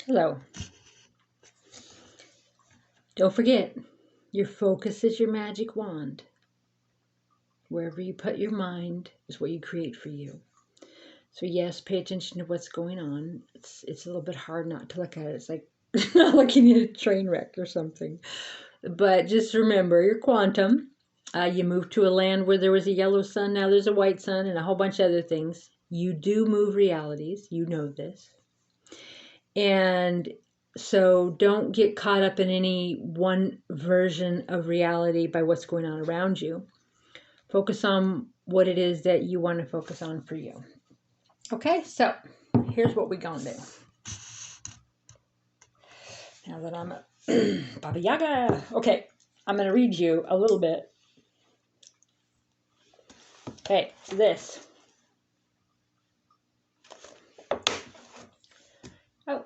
Hello. Don't forget, your focus is your magic wand. Wherever you put your mind is what you create for you. So yes, pay attention to what's going on. It's a little bit hard not to look at it. It's like not looking at a train wreck or something. But just remember, you're quantum. You moved to a land where there was a yellow sun. Now there's a white sun and a whole bunch of other things. You do move realities. You know this. And so don't get caught up in any one version of reality by what's going on around you. Focus on what it is that you want to focus on for you. Okay, so here's what we're going to do. Now that I'm a Baba Yaga. Okay, I'm going to read you a little bit. Okay, this. Oh.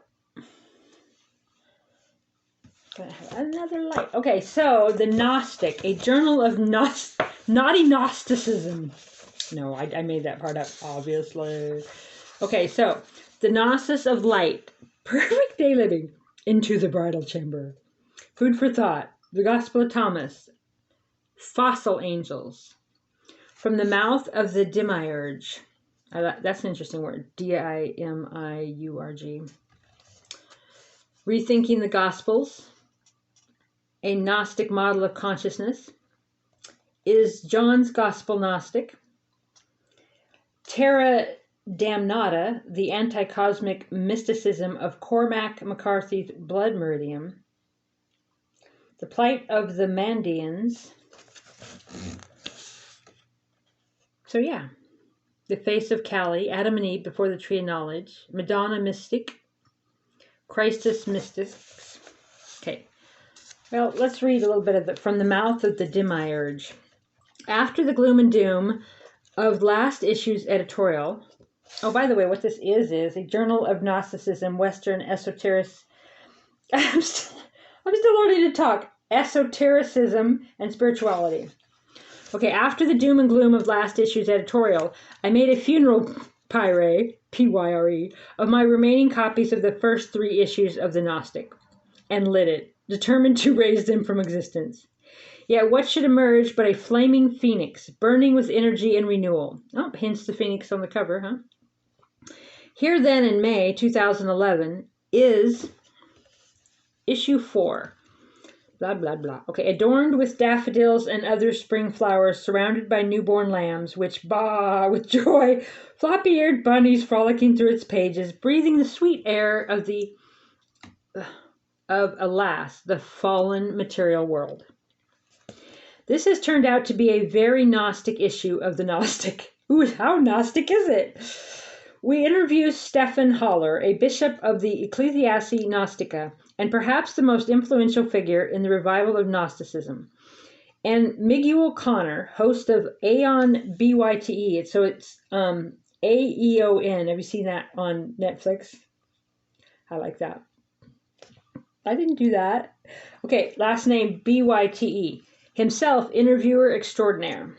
Gonna have another light. Okay, so the Gnostic, a journal of naughty Gnosticism. No, I made that part up, obviously. Okay, so the Gnosis of light, perfect day living, into the bridal chamber. Food for thought, the Gospel of Thomas, fossil angels, from the mouth of the Demiurge. That's an interesting word, Dimiurg. Rethinking the Gospels, a Gnostic model of consciousness. Is John's Gospel Gnostic? Terra Damnata, the anti-cosmic mysticism of Cormac McCarthy's Blood Meridian. The plight of the Mandeans. So yeah, the face of Kali, Adam and Eve before the tree of knowledge, Madonna mystic, Christus mystics. Okay, well, let's read a little bit of it from the mouth of the Demiurge. After the gloom and doom of last issue's editorial. Oh, by the way, what this is a journal of Gnosticism, Western esoteric. I'm still learning to talk. Esotericism and spirituality. Okay, after the doom and gloom of last issue's editorial, I made a funeral pyre, Pyre, of my remaining copies of the first 3 issues of the Gnostic, and lit it, determined to raise them from existence. Yet what should emerge but a flaming phoenix, burning with energy and renewal? Oh, hence the phoenix on the cover, huh? Here then in May 2011 is issue 4. Blah, blah, blah. Okay, adorned with daffodils and other spring flowers, surrounded by newborn lambs, which baa with joy, floppy-eared bunnies frolicking through its pages, breathing the sweet air of alas, the fallen material world. This has turned out to be a very Gnostic issue of the Gnostic. Ooh, how Gnostic is it? We interview Stephen Haller, a bishop of the Ecclesiae Gnostica, and perhaps the most influential figure in the revival of Gnosticism. And Miguel Connor, host of Aeon BYTE. So it's AEON. Have you seen that on Netflix? I like that. I didn't do that. Okay, last name BYTE. Himself, interviewer extraordinaire.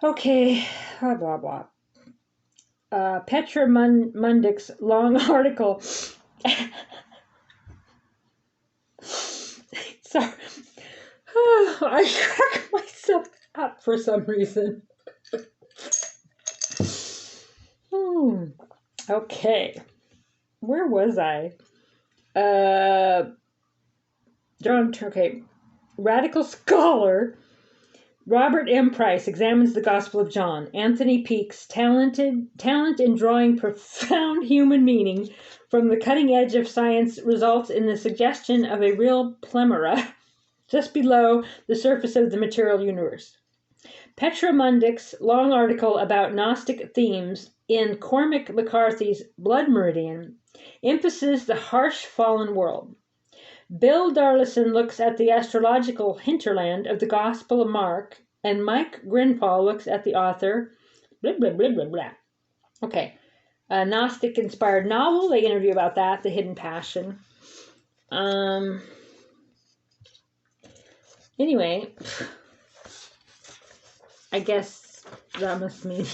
Okay, blah, blah, blah. Petra Mundik's long article. Sorry. I crack myself up for some reason. Okay. Where was I? Okay. Radical scholar Robert M. Price examines the Gospel of John. Anthony Peake's talent in drawing profound human meaning from the cutting edge of science results in the suggestion of a real pleroma just below the surface of the material universe. Petra Mundik's long article about Gnostic themes in Cormac McCarthy's Blood Meridian emphasizes the harsh fallen world. Bill Darlison looks at the astrological hinterland of the Gospel of Mark, and Mike Grinfall looks at the author, blah, blah, blah, blah, blah. Okay, a Gnostic-inspired novel, they interview about that, The Hidden Passion. Anyway, I guess that must mean,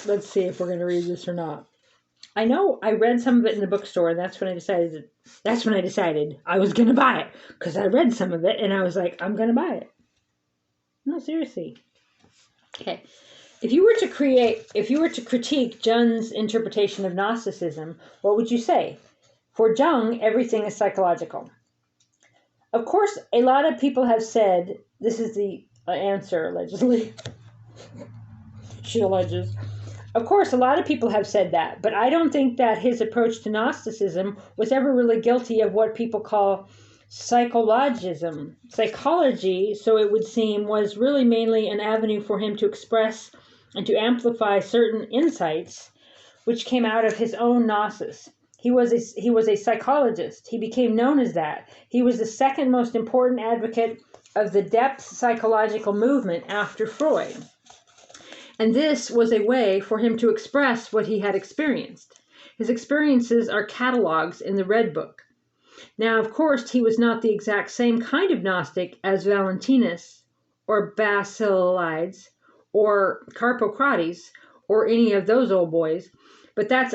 let's see if we're going to read this or not. I know I read some of it in the bookstore, and that's when I decided I was going to buy it, because I read some of it and I was like, I'm going to buy it. No, seriously. Okay. If you were to critique Jung's interpretation of Gnosticism, what would you say? For Jung, everything is psychological. Of course, a lot of people have said, this is the answer, allegedly. She alleges. Of course, a lot of people have said that, but I don't think that his approach to Gnosticism was ever really guilty of what people call psychologism. Psychology, so it would seem, was really mainly an avenue for him to express and to amplify certain insights which came out of his own gnosis. He was a psychologist. He became known as that. He was the second most important advocate of the depth psychological movement after Freud. And this was a way for him to express what he had experienced. His experiences are catalogues in the Red Book. Now, of course, he was not the exact same kind of Gnostic as Valentinus or Basilides or Carpocrates or any of those old boys, but that's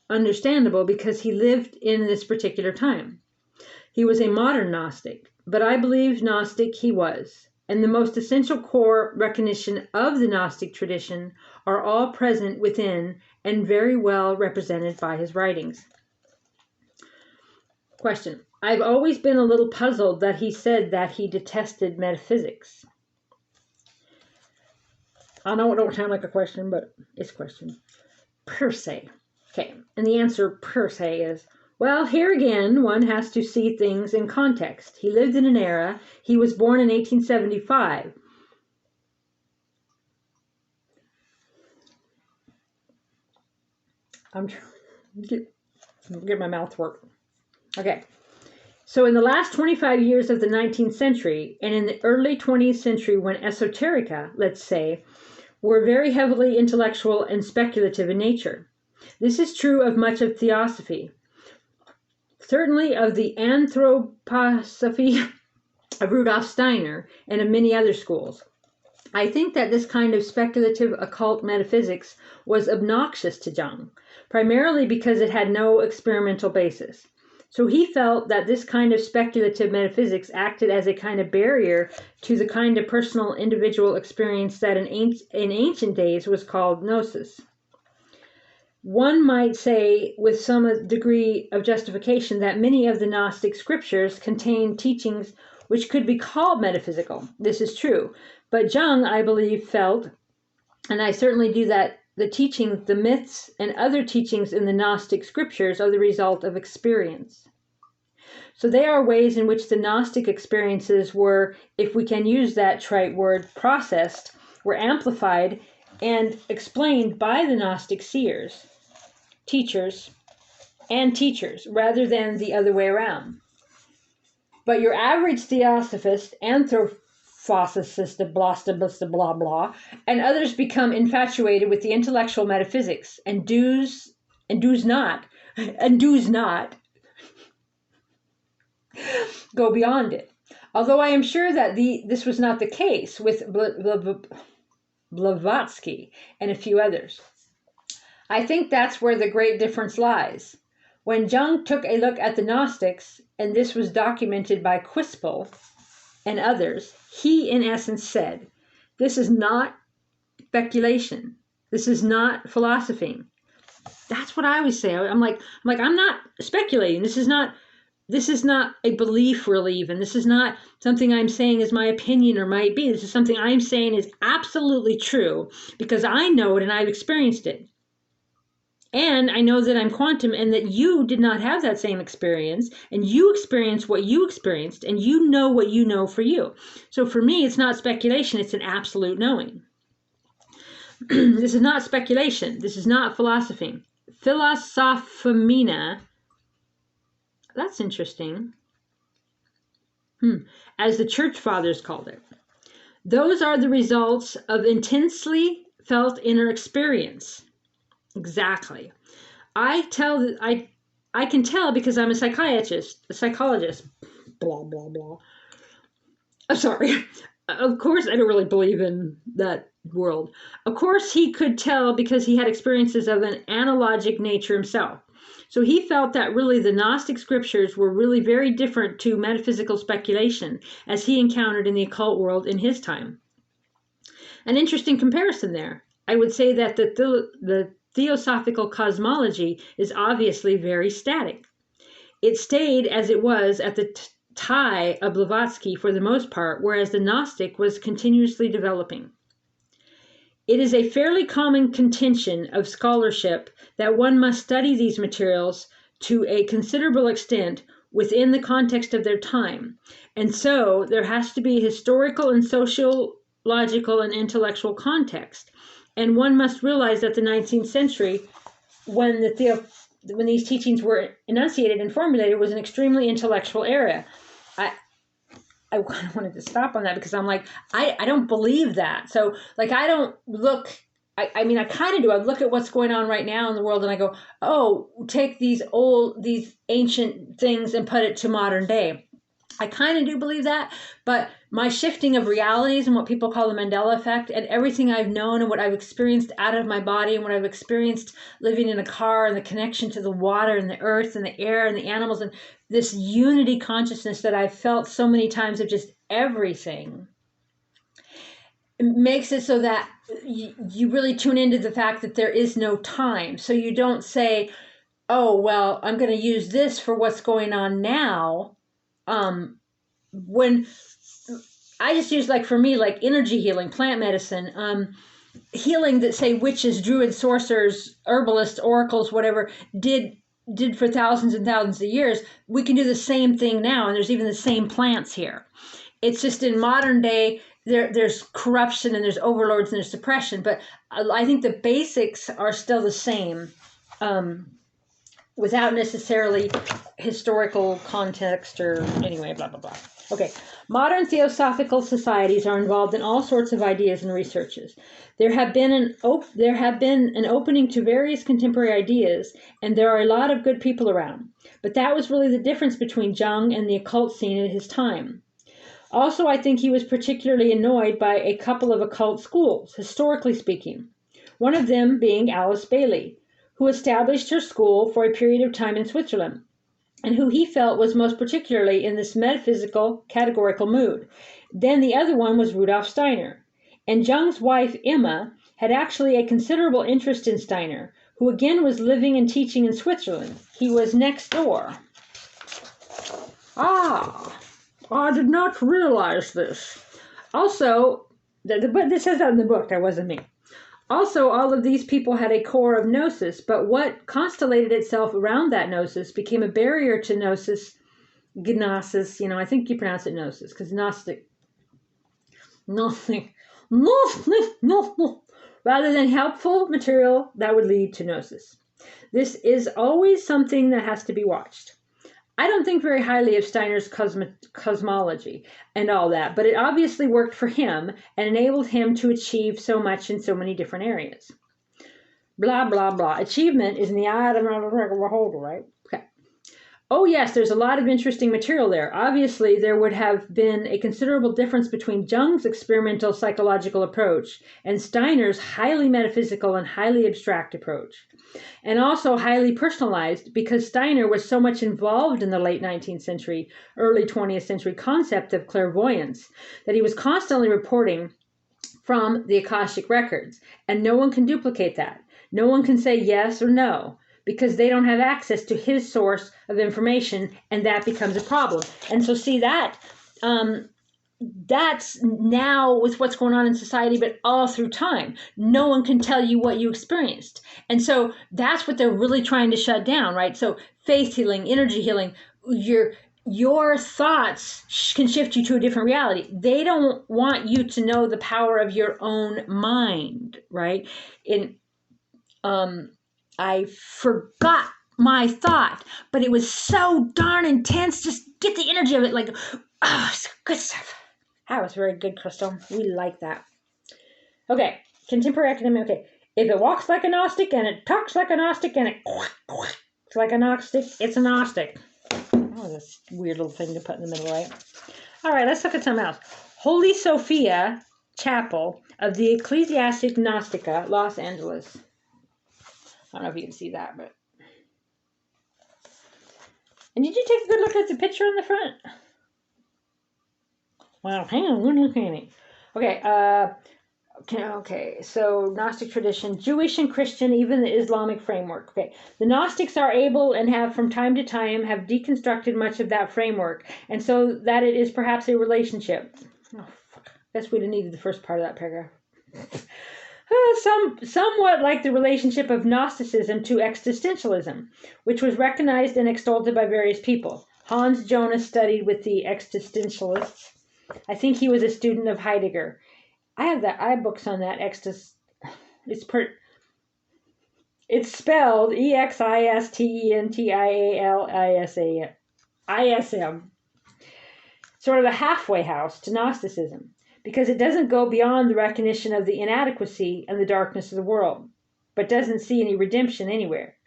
understandable because he lived in this particular time. He was a modern Gnostic, but I believe Gnostic he was, and the most essential core recognition of the Gnostic tradition are all present within and very well represented by his writings. Question. I've always been a little puzzled that he said that he detested metaphysics. I know it don't sound like a question, but it's a question. Per se. Okay, and the answer per se is, well, here again, one has to see things in context. He lived in an era. He was born in 1875. I'm trying to get my mouth work. Okay. So in the last 25 years of the 19th century and in the early 20th century when esoterica, let's say, were very heavily intellectual and speculative in nature. This is true of much of theosophy. Certainly of the anthroposophy of Rudolf Steiner and of many other schools. I think that this kind of speculative occult metaphysics was obnoxious to Jung, primarily because it had no experimental basis. So he felt that this kind of speculative metaphysics acted as a kind of barrier to the kind of personal individual experience that in ancient days was called gnosis. One might say with some degree of justification that many of the Gnostic scriptures contain teachings which could be called metaphysical. This is true. But Jung, I believe, felt, and I certainly do, that the teachings, the myths, and other teachings in the Gnostic scriptures are the result of experience. So they are ways in which the Gnostic experiences were, if we can use that trite word, processed, were amplified and explained by the Gnostic seers, teachers, rather than the other way around. But your average theosophist, anthroposopist, blah, blah, and others become infatuated with the intellectual metaphysics and does not go beyond it. Although I am sure that this was not the case with Blavatsky and a few others. I think that's where the great difference lies. When Jung took a look at the Gnostics, and this was documented by Quispel and others, he in essence said, this is not speculation. This is not philosophing. That's what I always say. I'm like, I'm not speculating. This is not a belief, really, even. This is not something I'm saying is my opinion or might be. This is something I'm saying is absolutely true because I know it and I've experienced it. And I know that I'm quantum and that you did not have that same experience and you experienced what you experienced and you know what you know for you. So for me, it's not speculation. It's an absolute knowing. This is not speculation. This is not philosophing. Philosophemina. That's interesting. As the church fathers called it. Those are the results of intensely felt inner experience. Exactly. I can tell because I'm a psychologist, blah, blah, blah. I'm sorry. of course, I don't really believe in that world. Of course, he could tell because he had experiences of an analogic nature himself. So he felt that really the Gnostic scriptures were really very different to metaphysical speculation as he encountered in the occult world in his time. An interesting comparison there. I would say that the theosophical cosmology is obviously very static. It stayed as it was at the tie of Blavatsky for the most part, whereas the Gnostic was continuously developing. It is a fairly common contention of scholarship that one must study these materials to a considerable extent within the context of their time. And so there has to be historical and sociological and intellectual context. And one must realize that the 19th century, when these teachings were enunciated and formulated, was an extremely intellectual era. I kind of wanted to stop on that because I'm like, I don't believe that. So like, I don't look, I mean, I kind of do. I look at what's going on right now in the world and I go, oh, take these ancient things and put it to modern day. I kind of do believe that, but my shifting of realities and what people call the Mandela effect and everything I've known and what I've experienced out of my body and what I've experienced living in a car and the connection to the water and the earth and the air and the animals and this unity consciousness that I've felt so many times of just everything makes it so that you really tune into the fact that there is no time. So you don't say, oh, well, I'm going to use this for what's going on now. When I just use, like, for me, like energy healing, plant medicine, healing that, say, witches, druids, sorcerers, herbalists, oracles, whatever, did for thousands and thousands of years, we can do the same thing now, and there's even the same plants here. It's just in modern day, there's corruption and there's overlords and there's suppression, but I think the basics are still the same. Without necessarily historical context or anyway, blah, blah, blah. Okay, modern theosophical societies are involved in all sorts of ideas and researches. There have been an opening to various contemporary ideas, and there are a lot of good people around. But that was really the difference between Jung and the occult scene at his time. Also, I think he was particularly annoyed by a couple of occult schools, historically speaking. One of them being Alice Bailey, who established her school for a period of time in Switzerland, and who he felt was most particularly in this metaphysical, categorical mood. Then the other one was Rudolf Steiner. And Jung's wife, Emma, had actually a considerable interest in Steiner, who again was living and teaching in Switzerland. He was next door. Ah, I did not realize this. Also, but this says that in the book, that wasn't me. Also, all of these people had a core of gnosis, but what constellated itself around that gnosis became a barrier to gnosis, I think you pronounce it gnosis, because Gnostic, rather than helpful material that would lead to gnosis. This is always something that has to be watched. I don't think very highly of Steiner's cosmology and all that, but it obviously worked for him and enabled him to achieve so much in so many different areas. Blah, blah, blah. Achievement is in the eye of the beholder, right? Okay. Oh, yes, there's a lot of interesting material there. Obviously, there would have been a considerable difference between Jung's experimental psychological approach and Steiner's highly metaphysical and highly abstract approach. And also highly personalized because Steiner was so much involved in the late 19th century, early 20th century concept of clairvoyance that he was constantly reporting from the Akashic records. And no one can duplicate that. No one can say yes or no because they don't have access to his source of information, and that becomes a problem. And so see that, that's now with what's going on in society, but all through time. No one can tell you what you experienced. And so that's what they're really trying to shut down, right? So faith healing, energy healing, your thoughts can shift you to a different reality. They don't want you to know the power of your own mind, right? I forgot my thought, but it was so darn intense. Just get the energy of it. Like, oh, it's good stuff. That was very good, Crystal. We like that. Okay, contemporary academic. Okay, if it walks like a Gnostic and it talks like a Gnostic and it's like a Gnostic, it's a Gnostic. Oh, this weird little thing to put in the middle, right? All right, let's look at something else. Holy Sophia Chapel of the Ecclesiastic Gnostica, Los Angeles. I don't know if you can see that, but... And did you take a good look at the picture on the front? Well, hang on, we're looking at it. Okay, so Gnostic tradition, Jewish and Christian, even the Islamic framework. Okay, the Gnostics are able and have from time to time have deconstructed much of that framework, and so that it is perhaps a relationship. Oh, fuck. Guess we'd have needed the first part of that paragraph. Somewhat like the relationship of Gnosticism to existentialism, which was recognized and extolled by various people. Hans Jonas studied with the existentialists. I think he was a student of Heidegger. I have books on that. It's spelled Existentialism. Sort of a halfway house to Gnosticism, because it doesn't go beyond the recognition of the inadequacy and the darkness of the world, but doesn't see any redemption anywhere.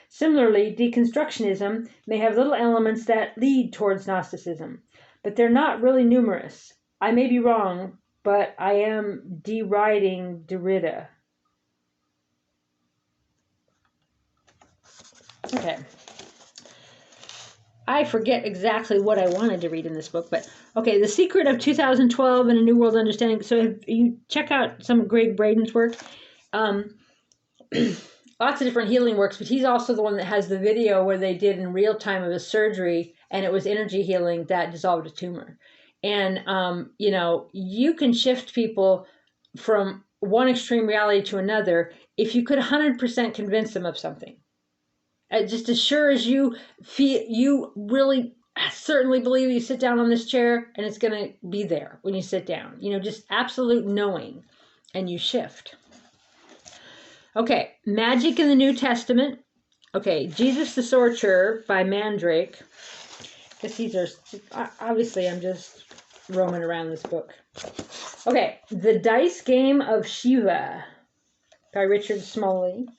Similarly, deconstructionism may have little elements that lead towards Gnosticism, but they're not really numerous. I may be wrong, but I am deriding Derrida. Okay. I forget exactly what I wanted to read in this book, but okay, The Secret of 2012 and a New World Understanding. So if you check out some of Greg Braden's work, lots of different healing works, but he's also the one that has the video where they did in real time of a surgery, and it was energy healing that dissolved a tumor. And, you can shift people from one extreme reality to another if you could 100% convince them of something. Just as sure as you feel, you really certainly believe you sit down on this chair and it's going to be there when you sit down. Just absolute knowing, and you shift. Okay, Magic in the New Testament. Okay, Jesus the Sorcerer by Mandrake. Because these are, obviously I'm just roaming around this book. Okay, The Dice Game of Shiva by Richard Smalley.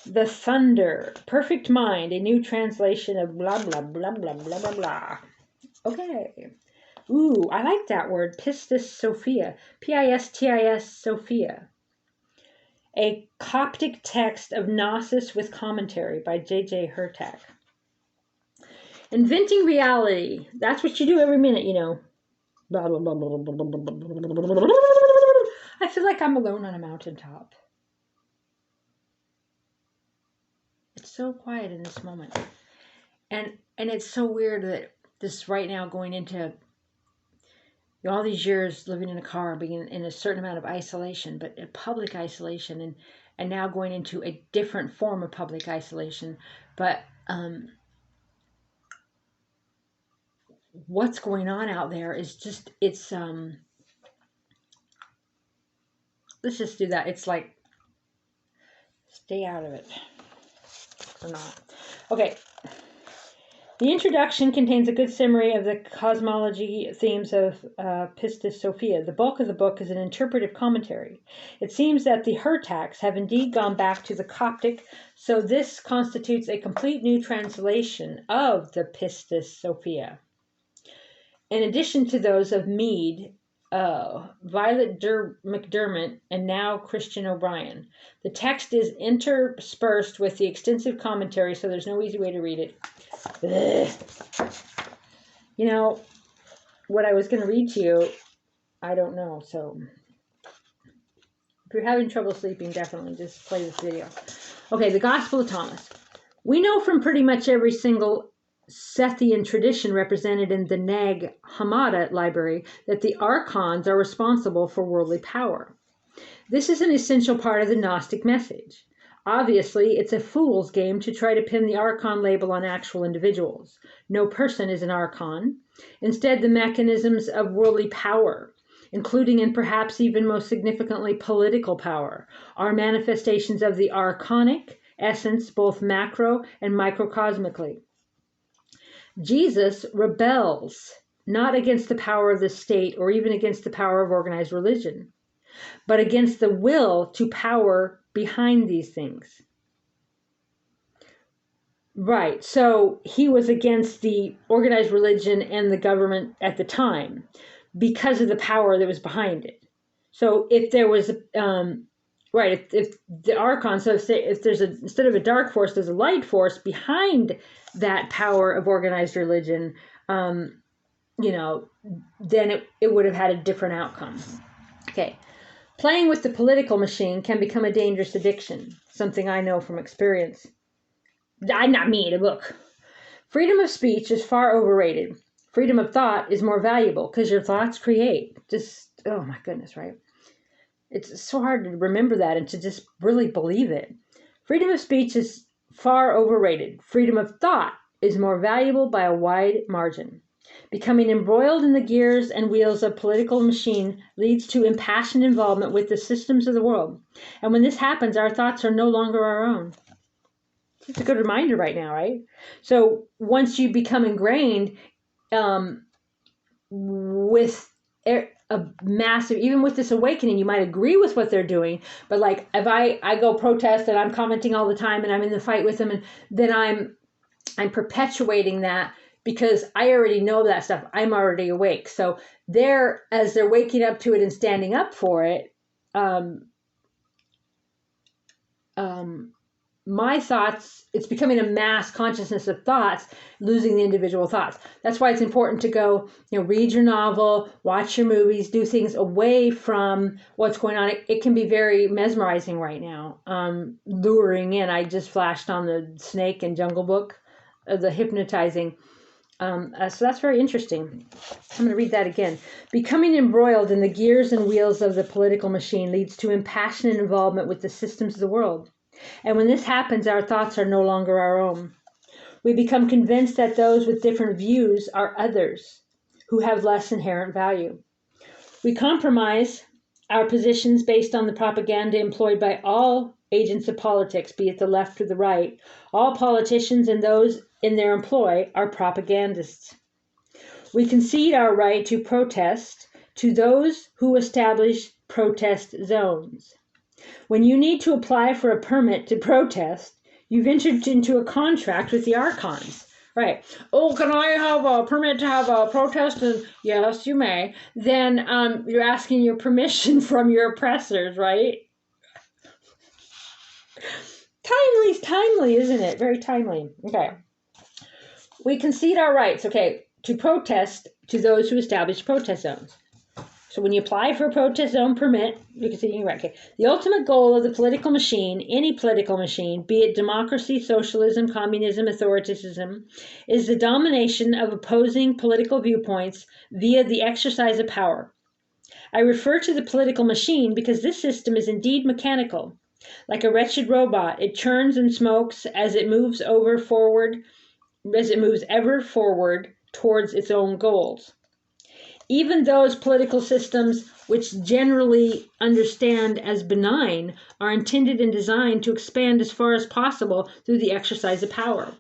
The Thunder, Perfect Mind, a new translation of blah, blah, blah, blah, blah, blah, blah. Okay. Ooh, I like that word, Pistis Sophia, Pistis Sophia. A Coptic text of Gnosis with commentary by J.J. Hurtak. Inventing Reality, that's what you do every minute, Blah, blah, blah, blah, blah, blah, blah, blah, blah. I feel like I'm alone on a mountaintop. It's so quiet in this moment. And it's so weird that this right now going into all these years living in a car, being in a certain amount of isolation, but a public isolation, and now going into a different form of public isolation. But what's going on out there is just, it's, let's just do that. It's like, stay out of it. Or not. Okay. The introduction contains a good summary of the cosmology themes of Pistis Sophia. The bulk of the book is an interpretive commentary. It seems that the Hurtaks have indeed gone back to the Coptic, so this constitutes a complete new translation of the Pistis Sophia. In addition to those of Mead, Violet McDermott, and now Christian O'Brien. The text is interspersed with the extensive commentary, so there's no easy way to read it. Ugh. What I was going to read to you, I don't know, so if you're having trouble sleeping, definitely just play this video. Okay, the Gospel of Thomas. We know from pretty much every single Sethian tradition represented in the Nag Hammadi library that the archons are responsible for worldly power. This is an essential part of the Gnostic message. Obviously, it's a fool's game to try to pin the archon label on actual individuals. No person is an archon. Instead, the mechanisms of worldly power, including and perhaps even most significantly political power, are manifestations of the archonic essence, both macro and microcosmically. Jesus rebels not against the power of the state or even against the power of organized religion, but against the will to power behind these things. Right, so he was against the organized religion and the government at the time, because of the power that was behind it. So if there was, right, if the archon, so if there's instead of a dark force, there's a light force behind that power of organized religion, then it would have had a different outcome. Okay. Playing with the political machine can become a dangerous addiction, something I know from experience. Not me, the book. Freedom of speech is far overrated. Freedom of thought is more valuable because your thoughts create. Oh my goodness, right? It's so hard to remember that and to just really believe it. Freedom of speech is far overrated. Freedom of thought is more valuable by a wide margin. Becoming embroiled in the gears and wheels of political machine leads to impassioned involvement with the systems of the world. And when this happens, our thoughts are no longer our own. It's a good reminder right now, right? So once you become ingrained with a massive, even with this awakening, you might agree with what they're doing, but like if I go protest and I'm commenting all the time and I'm in the fight with them, and then I'm perpetuating that because I already know that stuff. I'm already awake. So as they're waking up to it and standing up for it, my thoughts, it's becoming a mass consciousness of thoughts, losing the individual thoughts. That's why it's important to go, read your novel, watch your movies, do things away from what's going on. It can be very mesmerizing right now, luring in. I just flashed on the Snake and Jungle Book, the hypnotizing. So that's very interesting. I'm going to read that again. Becoming embroiled in the gears and wheels of the political machine leads to impassioned involvement with the systems of the world. And when this happens, our thoughts are no longer our own. We become convinced that those with different views are others who have less inherent value. We compromise our positions based on the propaganda employed by all agents of politics, be it the left or the right. All politicians and those in their employ are propagandists. We concede our right to protest to those who establish protest zones. When you need to apply for a permit to protest, you've entered into a contract with the archons. Right. Oh, can I have a permit to have a protest? And yes, you may. Then you're asking your permission from your oppressors, right? Timely, isn't it? Very timely. Okay. We concede our rights, to protest to those who establish protest zones. So when you apply for a protest zone permit, you can see you're right. Okay. The ultimate goal of the political machine, any political machine, be it democracy, socialism, communism, authoritarism, is the domination of opposing political viewpoints via the exercise of power. I refer to the political machine because this system is indeed mechanical. Like a wretched robot, it churns and smokes as it moves ever forward towards its own goals. Even those political systems which generally understand as benign are intended and designed to expand as far as possible through the exercise of power.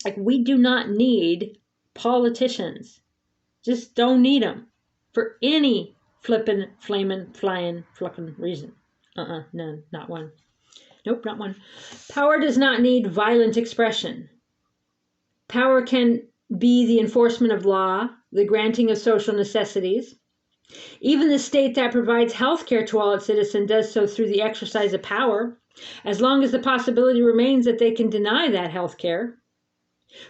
Like, we do not need politicians. Just don't need them for any flippin', flamin', flyin', fluckin' reason. None, not one. Nope, not one. Power does not need violent expression. Power can be the enforcement of law, the granting of social necessities. Even the state that provides health care to all its citizens does so through the exercise of power, as long as the possibility remains that they can deny that health care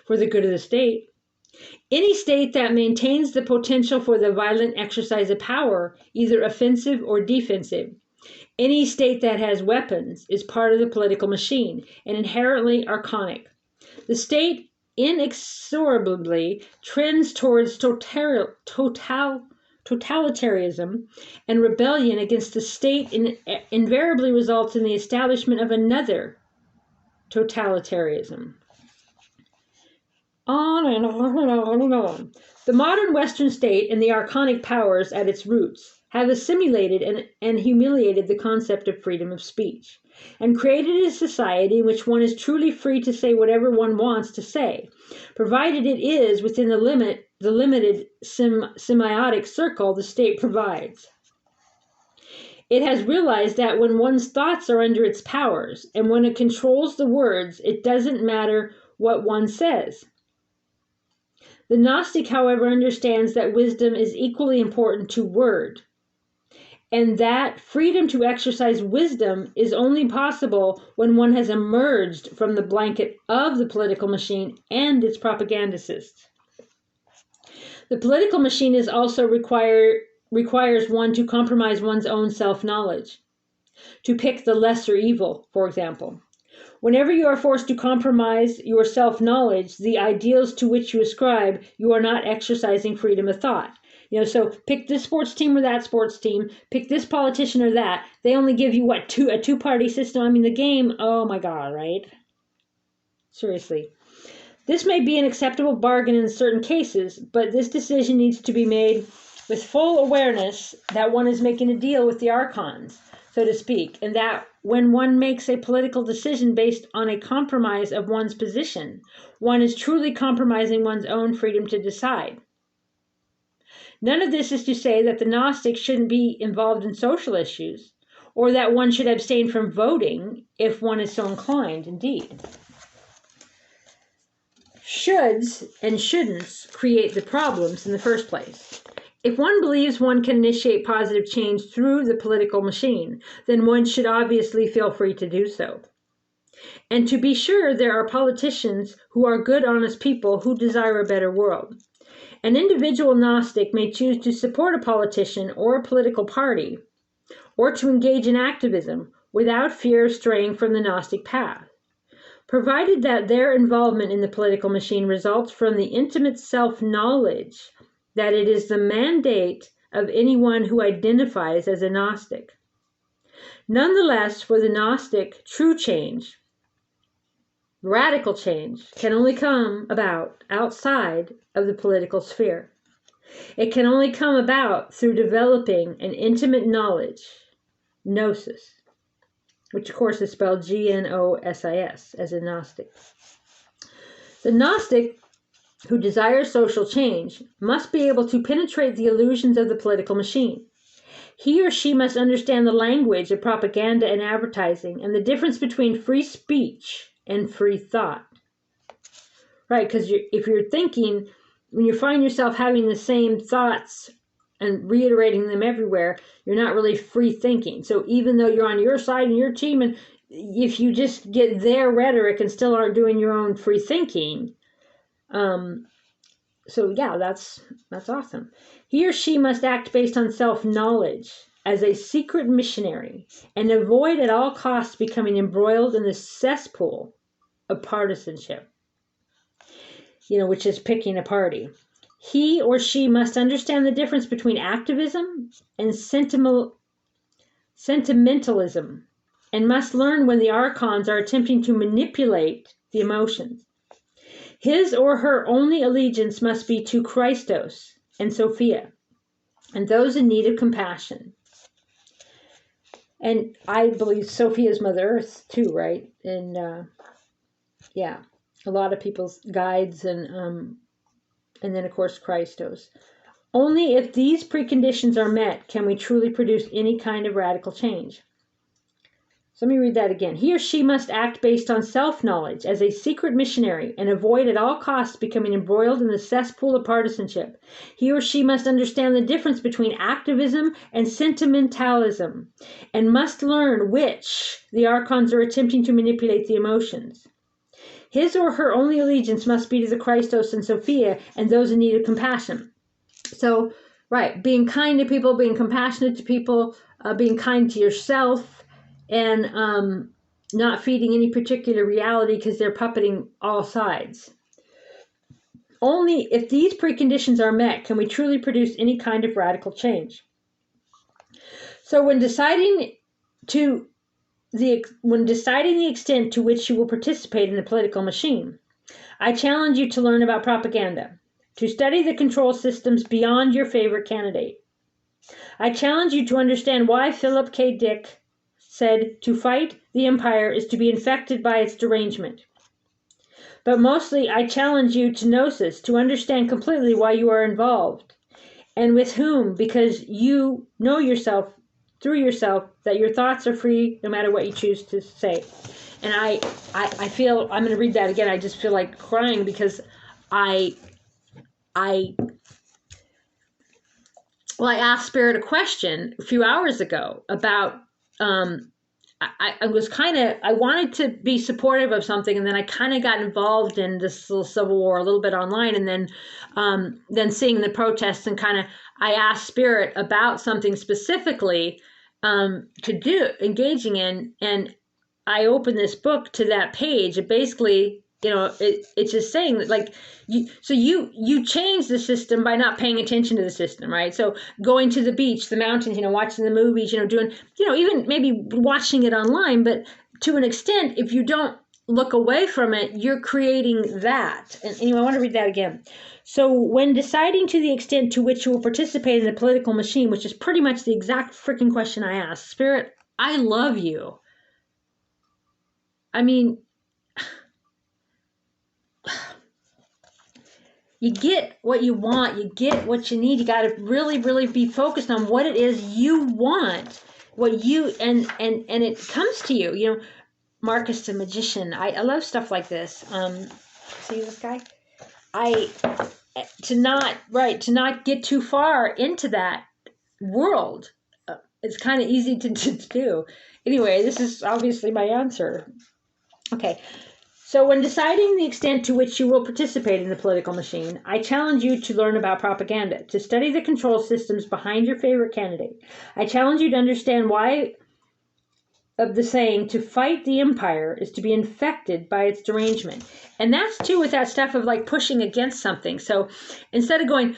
for the good of the state. Any state that maintains the potential for the violent exercise of power, either offensive or defensive, any state that has weapons is part of the political machine and inherently archonic. The state inexorably trends towards totalitarianism, and rebellion against the state invariably results in the establishment of another totalitarianism. On and on and on and on. The modern Western state and the archonic powers at its roots have assimilated and humiliated the concept of freedom of speech, and created a society in which one is truly free to say whatever one wants to say, provided it is within the limited semiotic circle the state provides. It has realized that when one's thoughts are under its powers, and when it controls the words, it doesn't matter what one says. The Gnostic, however, understands that wisdom is equally important to word, and that freedom to exercise wisdom is only possible when one has emerged from the blanket of the political machine and its propagandists. The political machine is also requires one to compromise one's own self-knowledge, to pick the lesser evil, for example. Whenever you are forced to compromise your self-knowledge, the ideals to which you ascribe, you are not exercising freedom of thought. So pick this sports team or that sports team, pick this politician or that. They only give you, a two-party system? I mean, the game, oh my God, right? Seriously. This may be an acceptable bargain in certain cases, but this decision needs to be made with full awareness that one is making a deal with the archons, so to speak, and that when one makes a political decision based on a compromise of one's position, one is truly compromising one's own freedom to decide. None of this is to say that the Gnostics shouldn't be involved in social issues, or that one should abstain from voting if one is so inclined, indeed. Shoulds and shouldn'ts create the problems in the first place. If one believes one can initiate positive change through the political machine, then one should obviously feel free to do so. And to be sure, there are politicians who are good, honest people who desire a better world. An individual Gnostic may choose to support a politician or a political party, or to engage in activism without fear of straying from the Gnostic path, provided that their involvement in the political machine results from the intimate self-knowledge that it is the mandate of anyone who identifies as a Gnostic. Nonetheless, for the Gnostic, true change, radical change, can only come about outside of the political sphere. It can only come about through developing an intimate knowledge, gnosis, which of course is spelled Gnosis, as a Gnostic. The Gnostic who desires social change must be able to penetrate the illusions of the political machine. He or she must understand the language of propaganda and advertising and the difference between free speech and free thought. Right, because if you're thinking, when you find yourself having the same thoughts and reiterating them everywhere, you're not really free thinking. So even though you're on your side and your team, and if you just get their rhetoric and still aren't doing your own free thinking, so yeah, that's awesome. He or she must act based on self-knowledge as a secret missionary and avoid at all costs becoming embroiled in the cesspool of partisanship, which is picking a party. He or she must understand the difference between activism and sentimentalism, and must learn when the archons are attempting to manipulate the emotions. His or her only allegiance must be to Christos and Sophia, and those in need of compassion. And I believe Sophia's Mother Earth too, right? And a lot of people's guides, and then of course Christos. Only if these preconditions are met can we truly produce any kind of radical change. So let me read that again. He or she must act based on self-knowledge as a secret missionary and avoid at all costs becoming embroiled in the cesspool of partisanship. He or she must understand the difference between activism and sentimentalism and must learn which the archons are attempting to manipulate the emotions. His or her only allegiance must be to the Christos and Sophia and those in need of compassion. So, right, being kind to people, being compassionate to people, being kind to yourself, and not feeding any particular reality because they're puppeting all sides. Only if these preconditions are met can we truly produce any kind of radical change. So when deciding the extent to which you will participate in the political machine, I challenge you to learn about propaganda, to study the control systems beyond your favorite candidate. I challenge you to understand why Philip K. Dick said to fight the empire is to be infected by its derangement. But mostly I challenge you to gnosis, to understand completely why you are involved, and with whom, because you know yourself, through yourself, that your thoughts are free no matter what you choose to say. And I feel, I'm going to read that again, I just feel like crying because I I asked Spirit a question a few hours ago about, I wanted to be supportive of something, and then I kind of got involved in this little civil war a little bit online, and then seeing the protests, and I asked Spirit about something specifically engaging in, and I opened this book to that page. It basically, it's just saying that, you change the system by not paying attention to the system, right? So going to the beach, the mountains, watching the movies, doing, even maybe watching it online, but to an extent, if you don't look away from it, you're creating that. And I want to read that again. So when deciding to the extent to which you will participate in the political machine, which is pretty much the exact freaking question I asked, Spirit, I love you. I mean, you get what you want, you get what you need. You got to really, really be focused on what it is you want, what you, and it comes to you. Marcus the Magician. I love stuff like this. See this guy? To not get too far into that world. It's kind of easy to do. Anyway, this is obviously my answer. Okay. So when deciding the extent to which you will participate in the political machine, I challenge you to learn about propaganda, to study the control systems behind your favorite candidate. I challenge you to understand why of the saying, to fight the empire is to be infected by its derangement. And that's too with that stuff of pushing against something. So instead of going,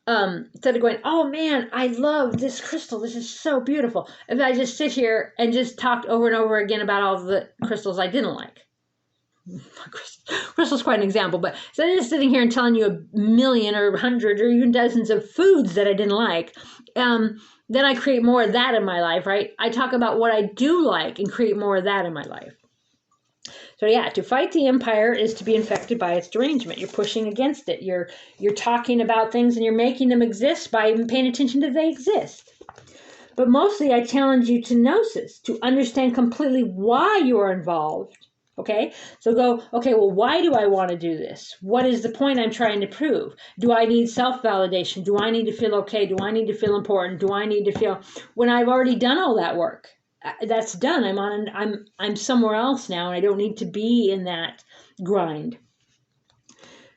oh man, I love this crystal, this is so beautiful, if I just sit here and just talk over and over again about all the crystals I didn't like. Crystal's quite an example, but instead of just sitting here and telling you a million or 100 or even dozens of foods that I didn't like, then I create more of that in my life, right? I talk about what I do like and create more of that in my life. So yeah, to fight the empire is to be infected by its derangement. You're pushing against it. You're talking about things and you're making them exist by even paying attention that they exist. But mostly I challenge you to gnosis, to understand completely why you are involved. Okay, so go, okay, well, why do I want to do this? What is the point I'm trying to prove? Do I need self-validation? Do I need to feel okay? Do I need to feel important? Do I need to feel, when I've already done all that work? That's done. I'm somewhere else now, and I don't need to be in that grind.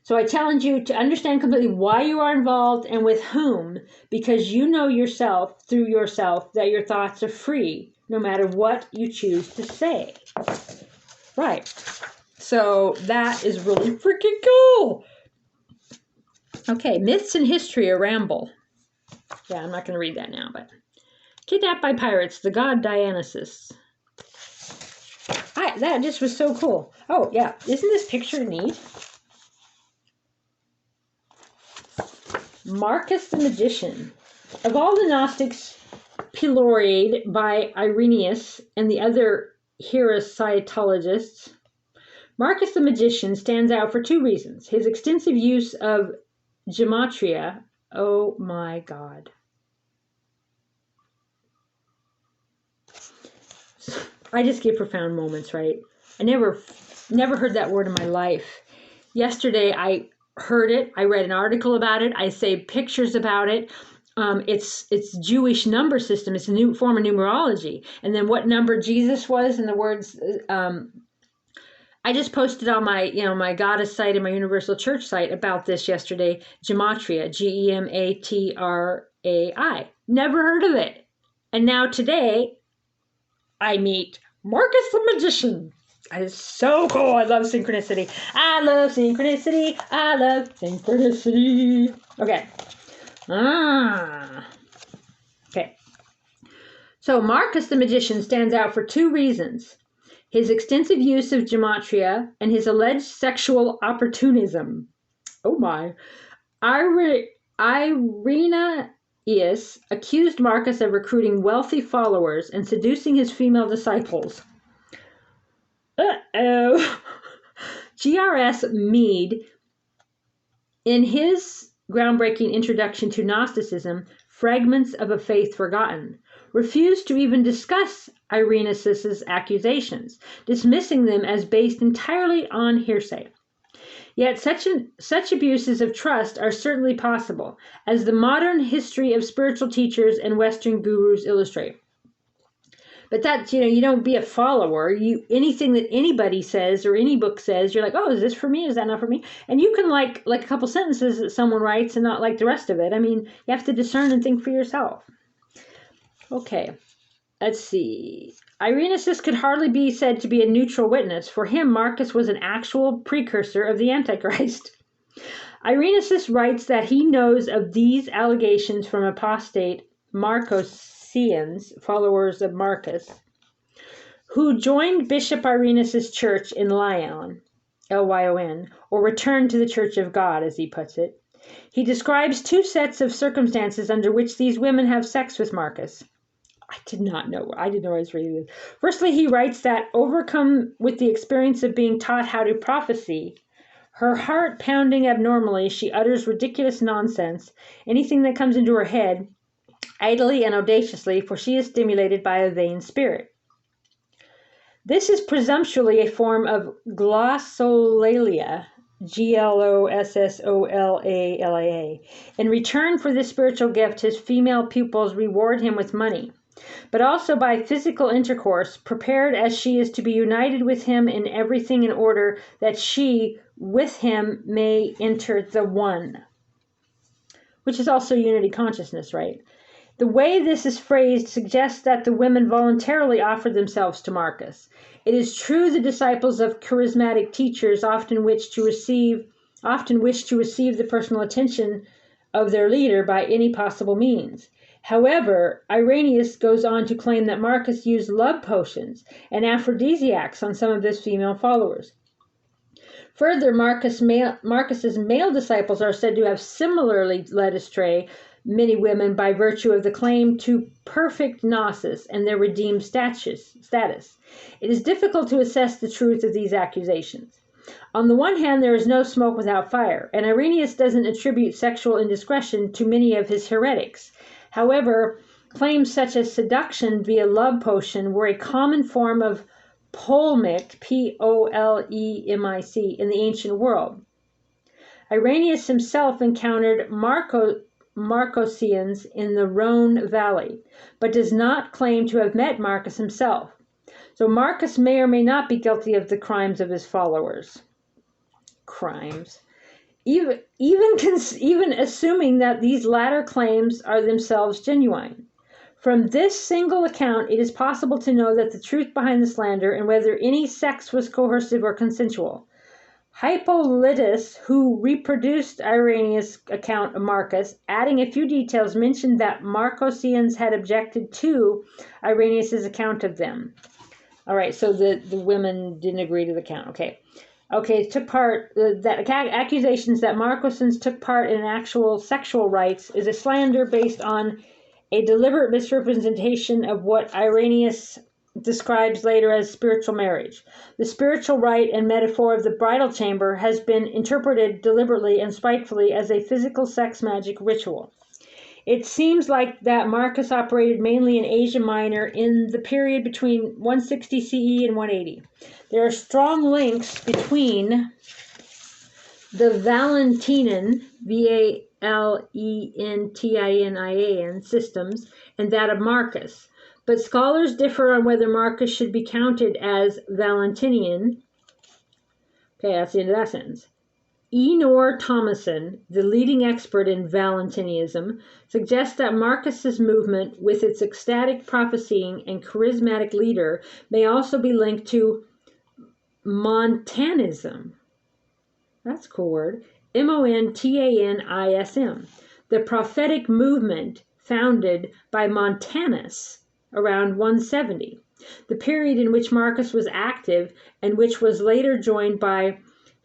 So I challenge you to understand completely why you are involved and with whom, because you know yourself through yourself that your thoughts are free, no matter what you choose to say. Right. So that is really freaking cool. Okay, myths and history, a ramble. Yeah, I'm not going to read that now, but kidnapped by pirates, the god Dionysus. That just was so cool. Oh, yeah. Isn't this picture neat? Marcus the Magician. Of all the Gnostics pilloried by Irenaeus and the other Heresiologists, Marcus the Magician stands out for two reasons. His extensive use of gematria. Oh my God. I just get profound moments, right? I never heard that word in my life. Yesterday I heard it. I read an article about it. I saved pictures about it. It's Jewish number system. It's a new form of numerology. And then what number Jesus was and the words. I just posted on my my goddess site and my universal church site about this yesterday. Gematria, Gematrai. Never heard of it. And now today, I meet Marcus the Magician. That is so cool. I love synchronicity. I love synchronicity. I love synchronicity. Okay. Okay. So Marcus the Magician stands out for two reasons. His extensive use of gematria and his alleged sexual opportunism. Oh my. Irenaeus accused Marcus of recruiting wealthy followers and seducing his female disciples. G.R.S. Mead, in his groundbreaking introduction to Gnosticism, Fragments of a Faith Forgotten, refused to even discuss Irenaeus' accusations, dismissing them as based entirely on hearsay. Yet such abuses of trust are certainly possible, as the modern history of spiritual teachers and Western gurus illustrate. But that, you don't be a follower. Anything that anybody says or any book says, you're like, oh, is this for me? Is that not for me? And you can like a couple sentences that someone writes and not like the rest of it. I mean, you have to discern and think for yourself. Okay, let's see. Irenaeus could hardly be said to be a neutral witness. For him, Marcus was an actual precursor of the Antichrist. Irenaeus writes that he knows of these allegations from apostate Marcosians, followers of Marcus, who joined Bishop Irenaeus' church in Lyon, Lyon, or returned to the Church of God, as he puts it. He describes two sets of circumstances under which these women have sex with Marcus. I didn't know I was reading this. Firstly, he writes that, overcome with the experience of being taught how to prophesy, her heart pounding abnormally, she utters ridiculous nonsense, anything that comes into her head, idly and audaciously, for she is stimulated by a vain spirit. This is presumptually a form of glossolalia, Glossolalia. In return for this spiritual gift, his female pupils reward him with money, but also by physical intercourse, prepared as she is to be united with him in everything in order that she, with him, may enter the one. Which is also unity consciousness, right? The way this is phrased suggests that the women voluntarily offered themselves to Marcus. It is true the disciples of charismatic teachers often wish to receive the personal attention of their leader by any possible means. However, Irenaeus goes on to claim that Marcus used love potions and aphrodisiacs on some of his female followers. Further, Marcus's male disciples are said to have similarly led astray many women by virtue of the claim to perfect gnosis and their redeemed status. It is difficult to assess the truth of these accusations. On the one hand, there is no smoke without fire, and Irenaeus doesn't attribute sexual indiscretion to many of his heretics. However, claims such as seduction via love potion were a common form of polemic, polemic, in the ancient world. Irenaeus himself encountered Marcosians in the Rhone Valley, but does not claim to have met Marcus himself. So Marcus may or may not be guilty of the crimes of his followers. Crimes. Even assuming that these latter claims are themselves genuine. From this single account, it is possible to know that the truth behind the slander and whether any sex was coercive or consensual. Hippolytus, who reproduced Irenaeus' account of Marcus, adding a few details, mentioned that Marcosians had objected to Irenaeus' account of them. All right, so the women didn't agree to the account. Okay, accusations that Marcosians took part in actual sexual rites is a slander based on a deliberate misrepresentation of what Irenaeus describes later as spiritual marriage. The spiritual rite and metaphor of the bridal chamber has been interpreted deliberately and spitefully as a physical sex magic ritual. It seems like that Marcus operated mainly in Asia Minor in the period between 160 CE and 180. There are strong links between the Valentinian, Valentinian systems and that of Marcus, but scholars differ on whether Marcus should be counted as Valentinian. Okay, that's the end of that sentence. Enor Thomason, the leading expert in Valentinianism, suggests that Marcus's movement, with its ecstatic prophesying and charismatic leader, may also be linked to Montanism. That's a cool word. Montanism, the prophetic movement founded by Montanus around 170, the period in which Marcus was active and which was later joined by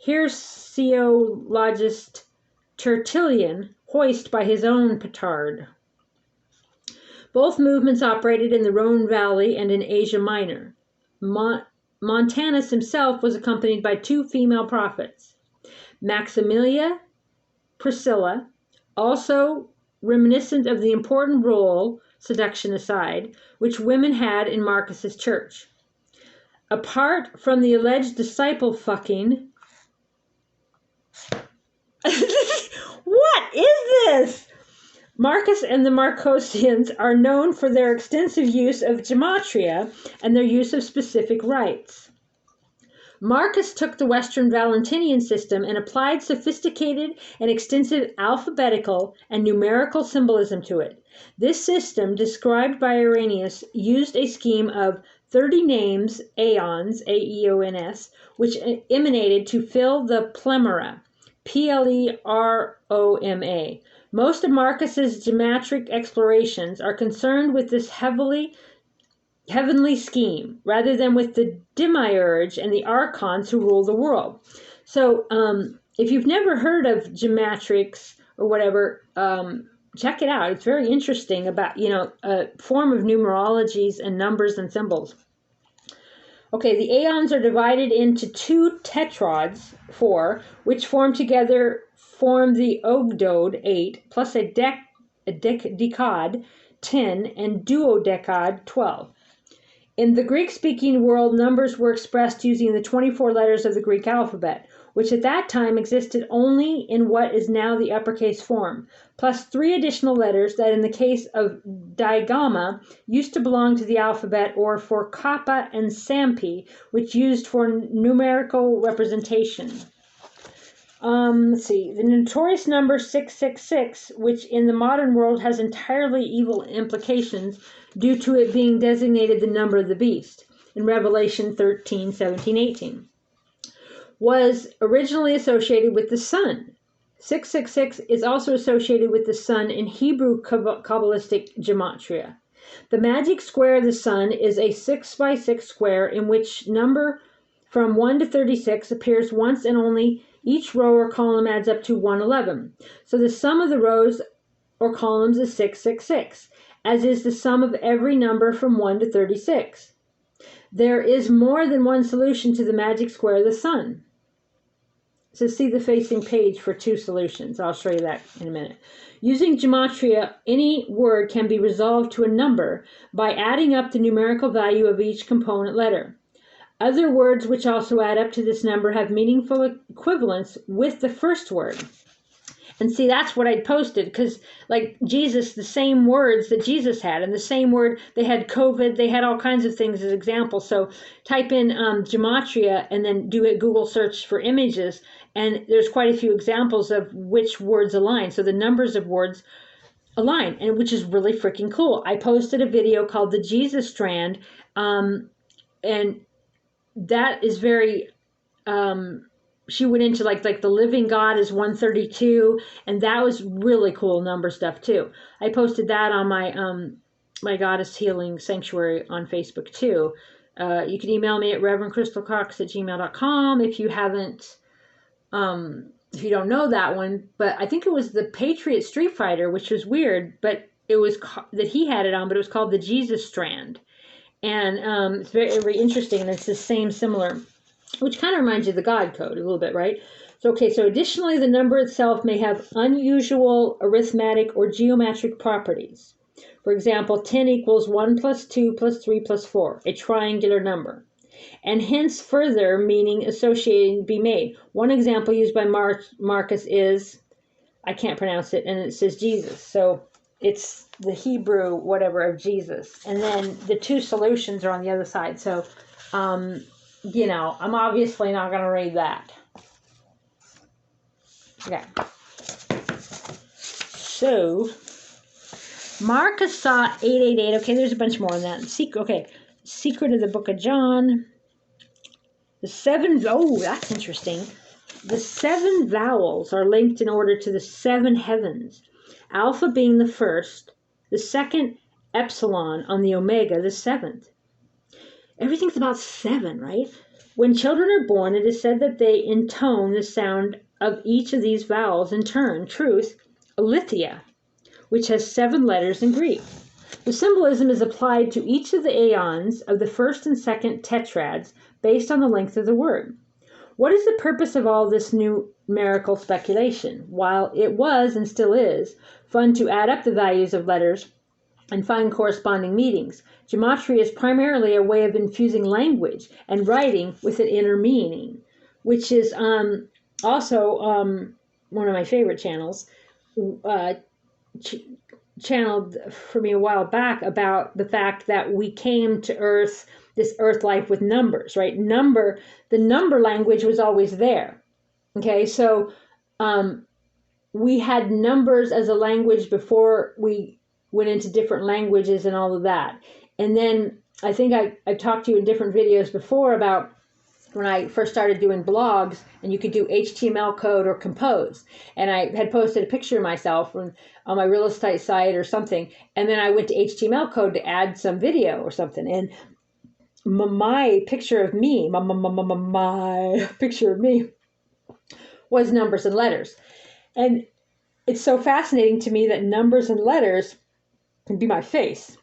heresiologist Tertullian, hoist by his own petard. Both movements operated in the Rhone Valley and in Asia Minor. Montanus himself was accompanied by two female prophets, Maximilia, Priscilla, also reminiscent of the important role, seduction aside, which women had in Marcus's church. Apart from the alleged disciple fucking, Marcus and the Marcosians are known for their extensive use of gematria and their use of specific rites. Marcus took the Western Valentinian system and applied sophisticated and extensive alphabetical and numerical symbolism to it. This system, described by Irenaeus, used a scheme of 30 names, aeons, A-E-O-N-S, which emanated to fill the pleroma, P-L-E-R-O-M-A. Most of Marcus's geometric explorations are concerned with this heavenly scheme rather than with the demiurge and the archons who rule the world. So if you've never heard of geometrics or whatever, check it out. It's very interesting about, a form of numerologies and numbers and symbols. Okay, the aeons are divided into 2 tetrads, 4, which form the ogdode, 8, plus a decad, 10, and duodecad, 12. In the Greek-speaking world, numbers were expressed using the 24 letters of the Greek alphabet, which at that time existed only in what is now the uppercase form, plus 3 additional letters that in the case of digamma used to belong to the alphabet, or for kappa and sampi, which used for numerical representation. Let's see, the notorious number 666, which in the modern world has entirely evil implications due to it being designated the number of the beast in Revelation 13, 17, 18, was originally associated with the sun. 666 is also associated with the sun in Hebrew Kabbalistic gematria. The magic square of the sun is a 6x6 square in which number from 1 to 36 appears once and only. Each row or column adds up to 111. So the sum of the rows or columns is 666, as is the sum of every number from 1 to 36. There is more than one solution to the magic square of the sun. So see the facing page for 2 solutions. I'll show you that in a minute. Using gematria, any word can be resolved to a number by adding up the numerical value of each component letter. Other words which also add up to this number have meaningful equivalence with the first word. And see, that's what I posted, because like Jesus, the same words that Jesus had, and the same word, they had COVID, they had all kinds of things as examples. So type in gematria and then do a Google search for images, and there's quite a few examples of which words align. So the numbers of words align, and which is really freaking cool. I posted a video called The Jesus Strand, and that is very, she went into like the living God is 132, and that was really cool number stuff too. I posted that on my my Goddess Healing Sanctuary on Facebook too. You can email me at reverendcrystalcox@gmail.com if you haven't, if you don't know that one. But I think it was the Patriot Street Fighter, which was weird, but it was that he had it on, but it was called the Jesus Strand. And it's very, very interesting, and it's the same similar, which kind of reminds you of the God code a little bit, right? So, okay, so additionally, the number itself may have unusual arithmetic or geometric properties. For example, 10 equals 1 plus 2 plus 3 plus 4, a triangular number. And hence further meaning associated be made. One example used by Marcus is, I can't pronounce it, and it says Jesus. So it's the Hebrew whatever of Jesus. And then the 2 solutions are on the other side. So, I'm obviously not going to read that. Okay. So, Marcus saw 888. Okay, there's a bunch more on that. Secret of the Book of John. The 7, that's interesting. The 7 vowels are linked in order to the 7 heavens. Alpha being the first, the second epsilon on the omega, the 7th. Everything's about 7, right? When children are born, it is said that they intone the sound of each of these vowels in turn. Truth, aletheia, which has 7 letters in Greek. The symbolism is applied to each of the aeons of the first and second tetrads based on the length of the word. What is the purpose of all this numerical speculation? While it was, and still is, fun to add up the values of letters and find corresponding meanings, gematria is primarily a way of infusing language and writing with an inner meaning, which is also one of my favorite channels, channeled for me a while back about the fact that we came to Earth, this Earth life, with numbers, right? The number language was always there. Okay, so we had numbers as a language before we went into different languages and all of that. And then I think I've talked to you in different videos before about when I first started doing blogs, and you could do HTML code or compose. And I had posted a picture of myself on my real estate site or something. And then I went to HTML code to add some video or something. And my picture of me, my picture of me was numbers and letters. And it's so fascinating to me that numbers and letters can be my face.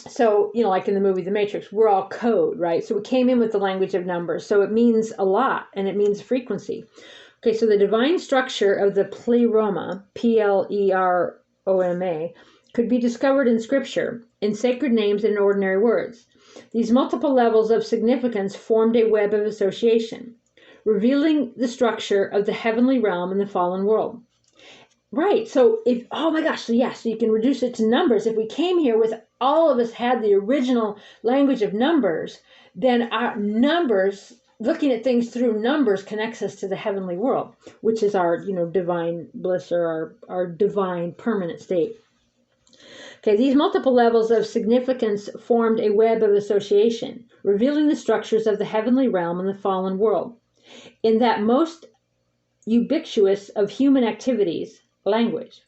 So, like in the movie The Matrix, we're all code, right? So we came in with the language of numbers. So it means a lot, and it means frequency. Okay, so the divine structure of the pleroma, Pleroma, could be discovered in Scripture, in sacred names and in ordinary words. These multiple levels of significance formed a web of association, revealing the structure of the heavenly realm and the fallen world. Right, so oh my gosh, so you can reduce it to numbers. If we came here with all of us had the original language of numbers, then our numbers, looking at things through numbers, connects us to the heavenly world, which is our, divine bliss, or our divine permanent state. Okay, these multiple levels of significance formed a web of association, revealing the structures of the heavenly realm and the fallen world. In that most ubiquitous of human activities, language.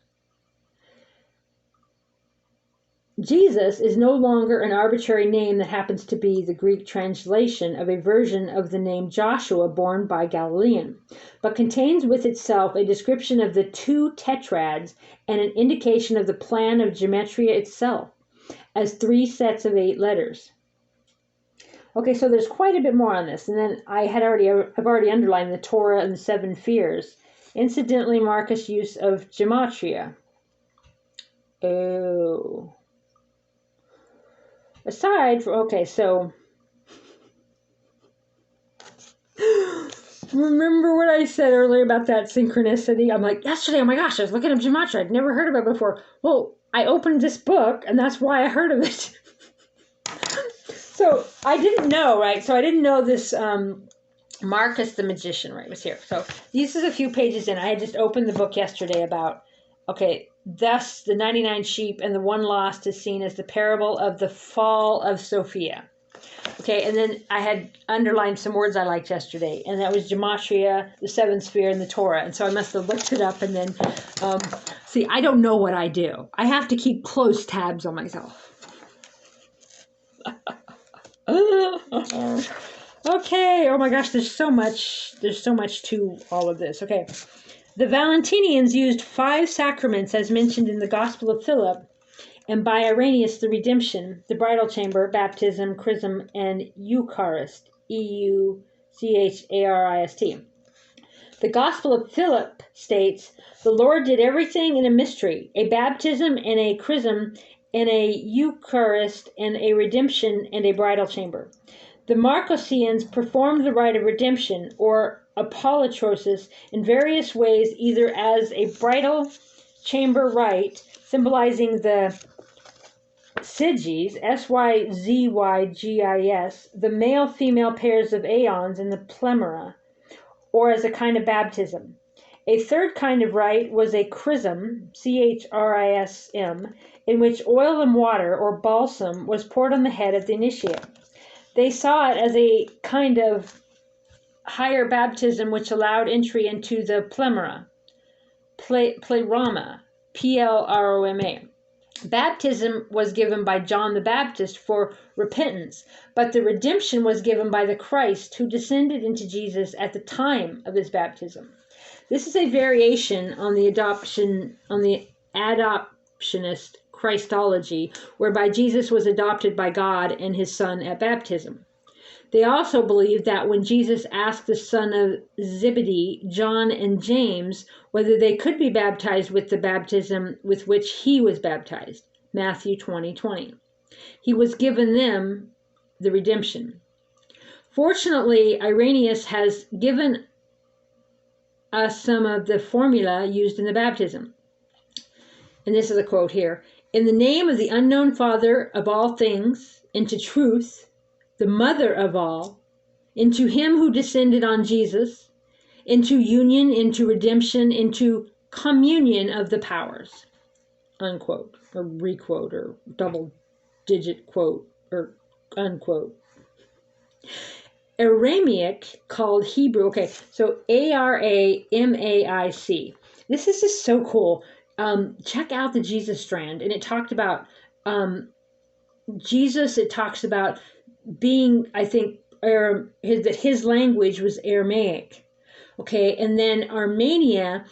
Jesus is no longer an arbitrary name that happens to be the Greek translation of a version of the name Joshua borne by Galilean, but contains with itself a description of the two tetrads and an indication of the plan of gematria itself as 3 sets of 8 letters. Okay, so there's quite a bit more on this, and then I've already underlined the Torah and the 7 fears. Incidentally, Marcus' use of gematria. Oh. So remember what I said earlier about that synchronicity? I'm like, yesterday, oh my gosh, I was looking up gematria. I'd never heard of it before. Well, I opened this book, and that's why I heard of it. So I didn't know, right? So I didn't know this Marcus the magician, right, was here. So this is a few pages in. I had just opened the book yesterday about, thus the 99 sheep and the one lost is seen as the parable of the fall of Sophia. Okay, and then I had underlined some words I liked yesterday, and that was gematria, the 7th sphere, and the Torah. And so I must have looked it up, and then, see, I don't know what I do. I have to keep close tabs on myself. Okay, oh my gosh, there's so much to all of this. Okay, the Valentinians used 5 sacraments as mentioned in the Gospel of Philip, and by Irenaeus the redemption, the bridal chamber, baptism, chrism, and Eucharist, Eucharist. The Gospel of Philip states, the Lord did everything in a mystery, a baptism and a chrism, and a Eucharist, and a redemption, and a bridal chamber. The Marcosians performed the rite of redemption, or apolutrosis, in various ways, either as a bridal chamber rite, symbolizing the Syzygs, Syzygis, the male-female pairs of aeons in the pleroma, or as a kind of baptism. A third kind of rite was a chrism, Chrism, in which oil and water, or balsam, was poured on the head of the initiate. They saw it as a kind of higher baptism which allowed entry into the pleroma, Pleroma. Baptism was given by John the Baptist for repentance, but the redemption was given by the Christ who descended into Jesus at the time of his baptism. This is a variation on the adoptionist Christology, whereby Jesus was adopted by God and his Son at baptism. They also believe that when Jesus asked the son of Zebedee, John and James, whether they could be baptized with the baptism with which he was baptized, Matthew 20:20, he was given them the redemption. Fortunately, Irenaeus has given us some of the formula used in the baptism. and this is a quote here, in the name of the unknown Father of all things, into truth, the mother of all, into him who descended on Jesus, into union, into redemption, into communion of the powers, unquote, or requote, or double-digit quote, or unquote. Aramaic called Hebrew, okay, so Aramaic. This is just so cool. Check out the Jesus strand, and it talked about Jesus. It talks about being, I think, that his language was Aramaic, okay, and then Armenia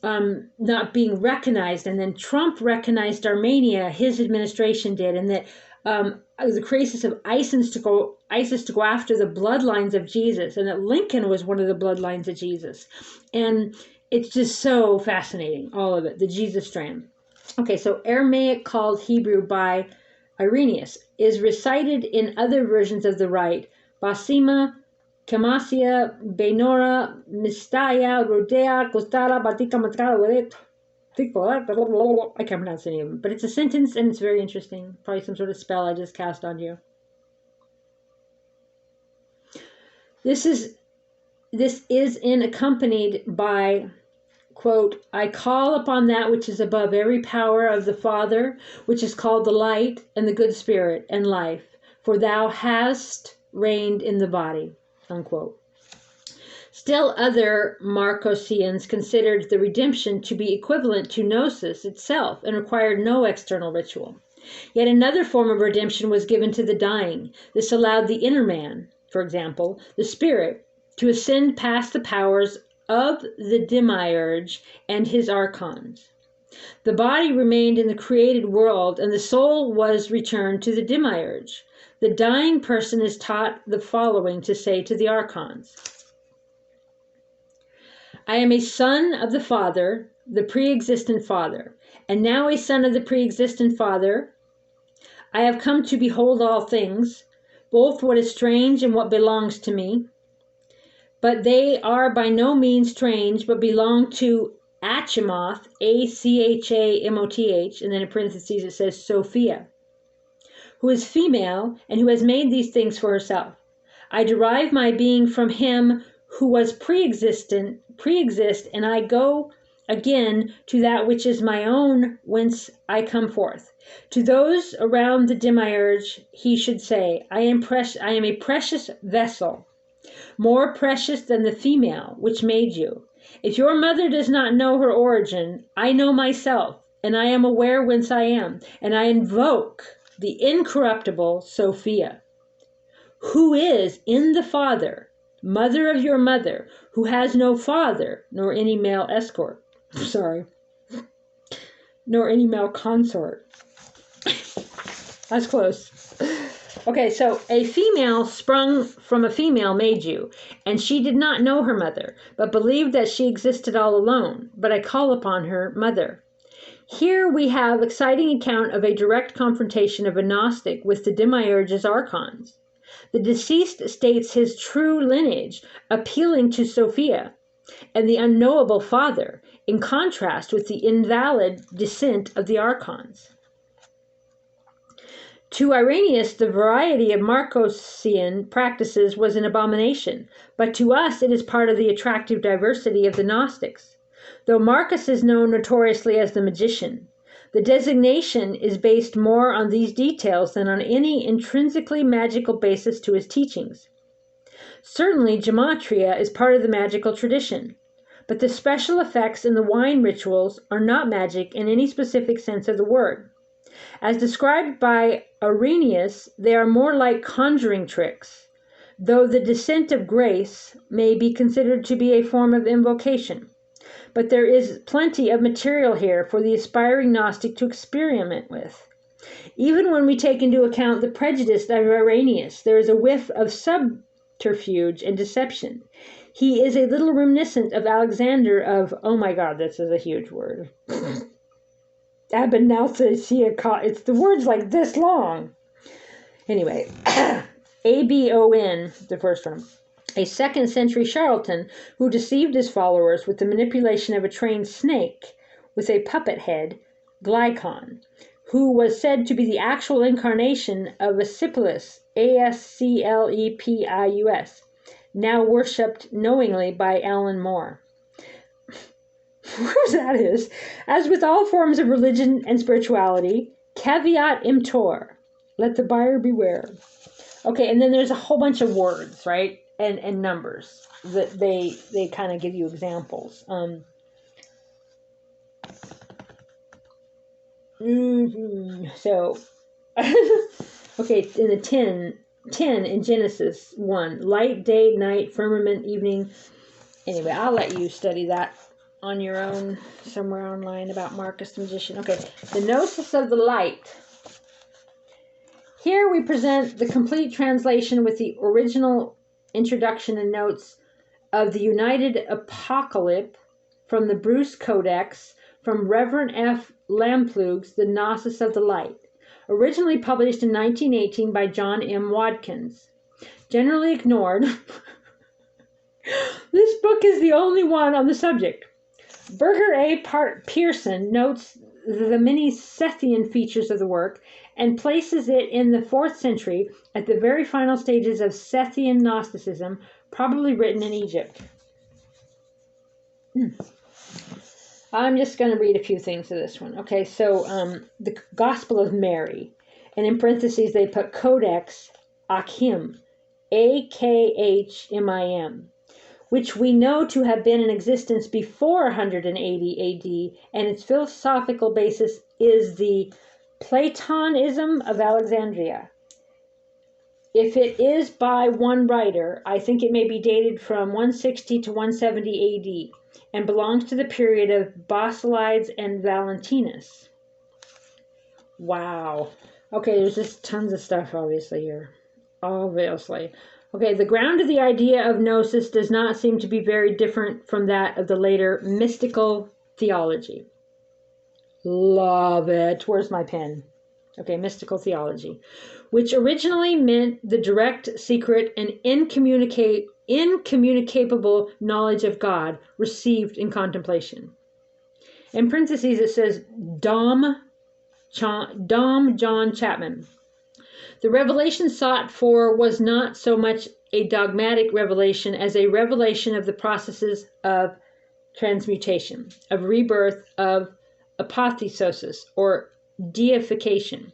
not being recognized, and then Trump recognized Armenia, his administration did, and that the crisis of ISIS to go after the bloodlines of Jesus, and that Lincoln was one of the bloodlines of Jesus, and it's just so fascinating, all of it, the Jesus strand. Okay, so Aramaic called Hebrew by Irenaeus is recited in other versions of the rite. Basima, Kamasia, Benora, Mistaya, Rodea, Costara, Batika, Matara, I can't pronounce any of them, but it's a sentence and it's very interesting. Probably some sort of spell I just cast on you. This is accompanied by, quote, I call upon that which is above every power of the Father, which is called the light and the good spirit and life, for thou hast reigned in the body, unquote. Still other Marcosians considered the redemption to be equivalent to gnosis itself and required no external ritual. Yet another form of redemption was given to the dying. This allowed the inner man, for example, the spirit, to ascend past the powers of the demiurge and his archons. The body remained in the created world, and the soul was returned to the demiurge. The dying person is taught the following to say to the archons. I am a son of the Father, the pre-existent Father, and now a son of the pre-existent Father. I have come to behold all things, both what is strange and what belongs to me. But they are by no means strange, but belong to Achamoth, Achamoth, and then in parentheses it says Sophia, who is female and who has made these things for herself. I derive my being from him who was pre-exist, and I go again to that which is my own, whence I come forth. To those around the demiurge he should say, I am a precious vessel, more precious than the female which made you. If your mother does not know her origin, I know myself, and I am aware whence I am, and I invoke the incorruptible Sophia, who is in the Father, mother of your mother, who has no father, nor any male escort. Nor any male consort. That's close. Okay, so a female sprung from a female made you, and she did not know her mother, but believed that she existed all alone. But I call upon her mother. Here we have exciting account of a direct confrontation of a Gnostic with the demiurge's archons. The deceased states his true lineage, appealing to Sophia and the unknowable Father, in contrast with the invalid descent of the archons. To Irenaeus, the variety of Marcosian practices was an abomination, but to us it is part of the attractive diversity of the Gnostics. Though Marcus is known notoriously as the magician, the designation is based more on these details than on any intrinsically magical basis to his teachings. Certainly, gematria is part of the magical tradition, but the special effects in the wine rituals are not magic in any specific sense of the word. As described by Irenaeus, they are more like conjuring tricks, though the descent of grace may be considered to be a form of invocation. But there is plenty of material here for the aspiring Gnostic to experiment with. Even when we take into account the prejudice of Irenaeus, there is a whiff of subterfuge and deception. He is a little reminiscent of Alexander of, oh my God, this is a huge word. It's the words like this long. Anyway, Abon, the first one. A 2nd century charlatan who deceived his followers with the manipulation of a trained snake with a puppet head, Glycon, who was said to be the actual incarnation of Asclepius, Asclepius, now worshipped knowingly by Alan Moore. Where's that is? As with all forms of religion and spirituality, caveat emptor, let the buyer beware. Okay, and then there's a whole bunch of words, right, and numbers that they kind of give you examples. So, okay, in the 10 in Genesis 1, light, day, night, firmament, evening. Anyway, I'll let you study that on your own somewhere online about Marcus the Magician. Okay, the Gnosis of the Light. Here we present the complete translation with the original introduction and notes of the United Apocalypse from the Bruce Codex from Reverend F. Lamplug's The Gnosis of the Light, originally published in 1918 by John M. Watkins. Generally ignored, this book is the only one on the subject. Burger A. Pearson notes the many Sethian features of the work and places it in the 4th century at the very final stages of Sethian Gnosticism, probably written in Egypt. I'm just going to read a few things of this one. Okay, so the Gospel of Mary, and in parentheses they put Codex Akhim, Akhmim, which we know to have been in existence before 180 AD, and its philosophical basis is the Platonism of Alexandria. If it is by one writer, I think it may be dated from 160 to 170 AD, and belongs to the period of Basilides and Valentinus. Wow. Okay, there's just tons of stuff obviously here. Obviously. Okay, the ground of the idea of gnosis does not seem to be very different from that of the later mystical theology. Love it. Where's my pen? Okay, mystical theology, which originally meant the direct, secret, and incommunicable knowledge of God received in contemplation. In parentheses, it says Dom John Chapman. The revelation sought for was not so much a dogmatic revelation as a revelation of the processes of transmutation, of rebirth, of apotheosis, or deification.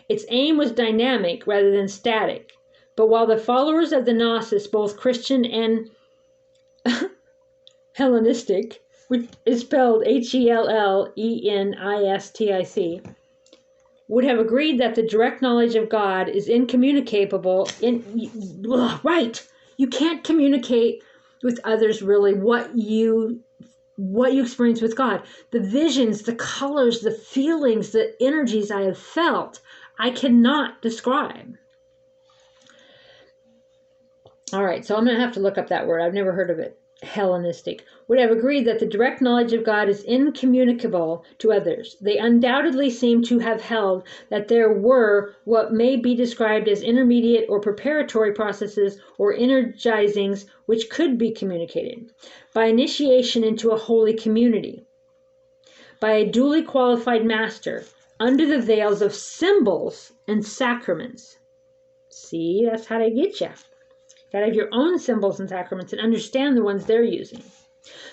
Its aim was dynamic rather than static. But while the followers of the Gnosis, both Christian and Hellenistic, which is spelled Hellenistic, would have agreed that the direct knowledge of God is incommunicable. Right, you can't communicate with others really what you experience with God. The visions, the colors, the feelings, the energies I have felt, I cannot describe. All right, so I'm going to have to look up that word. I've never heard of it. Hellenistic, would have agreed that the direct knowledge of God is incommunicable to others. They undoubtedly seem to have held that there were what may be described as intermediate or preparatory processes or energizings which could be communicated by initiation into a holy community, by a duly qualified master, under the veils of symbols and sacraments. See, that's how they get you. Got to have your own symbols and sacraments and understand the ones they're using.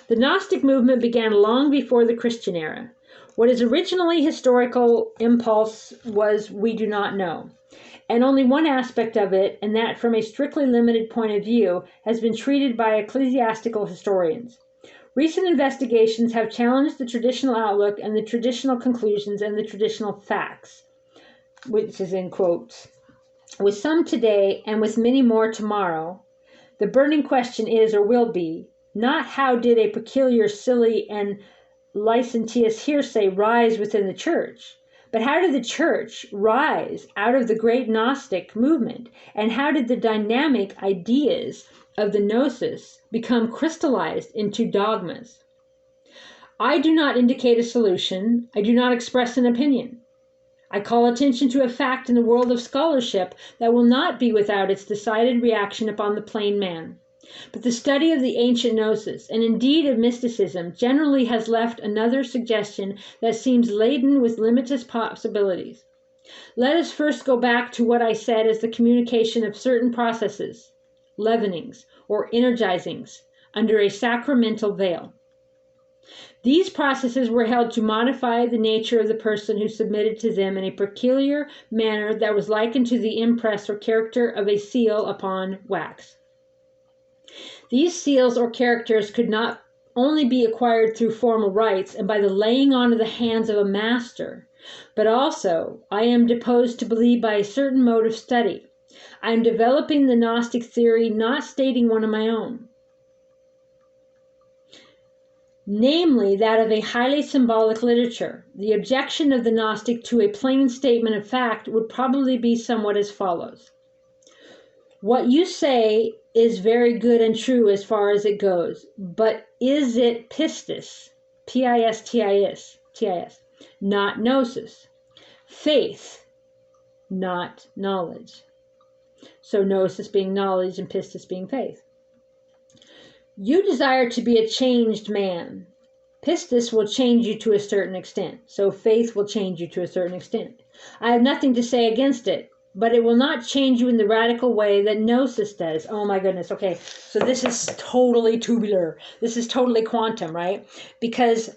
The Gnostic movement began long before the Christian era. What its originally historical impulse was, we do not know. And only one aspect of it, and that from a strictly limited point of view, has been treated by ecclesiastical historians. Recent investigations have challenged the traditional outlook and the traditional conclusions and the traditional facts, which is in quotes. With some today and with many more tomorrow, the burning question is, or will be, not how did a peculiar, silly, and licentious hearsay rise within the church, but how did the church rise out of the great Gnostic movement, and how did the dynamic ideas of the Gnosis become crystallized into dogmas? I do not indicate a solution. I do not express an opinion. I call attention to a fact in the world of scholarship that will not be without its decided reaction upon the plain man. But the study of the ancient Gnosis, and indeed of mysticism, generally has left another suggestion that seems laden with limitless possibilities. Let us first go back to what I said as the communication of certain processes, leavenings, or energizings, under a sacramental veil. These processes were held to modify the nature of the person who submitted to them in a peculiar manner that was likened to the impress or character of a seal upon wax. These seals or characters could not only be acquired through formal rites and by the laying on of the hands of a master, but also, I am disposed to believe, by a certain mode of study. I am developing the Gnostic theory, not stating one of my own, namely that of a highly symbolic literature. The objection of the Gnostic to a plain statement of fact would probably be somewhat as follows. What you say is very good and true as far as it goes, but is it pistis, P-I-S-T-I-S, T-I-S, not gnosis, faith, not knowledge. So gnosis being knowledge and pistis being faith. You desire to be a changed man. Pistis will change you to a certain extent, so faith will change you to a certain extent. I have nothing to say against it, but it will not change you in the radical way that gnosis does. Oh my goodness, okay, so this is totally tubular. This is totally quantum, right? Because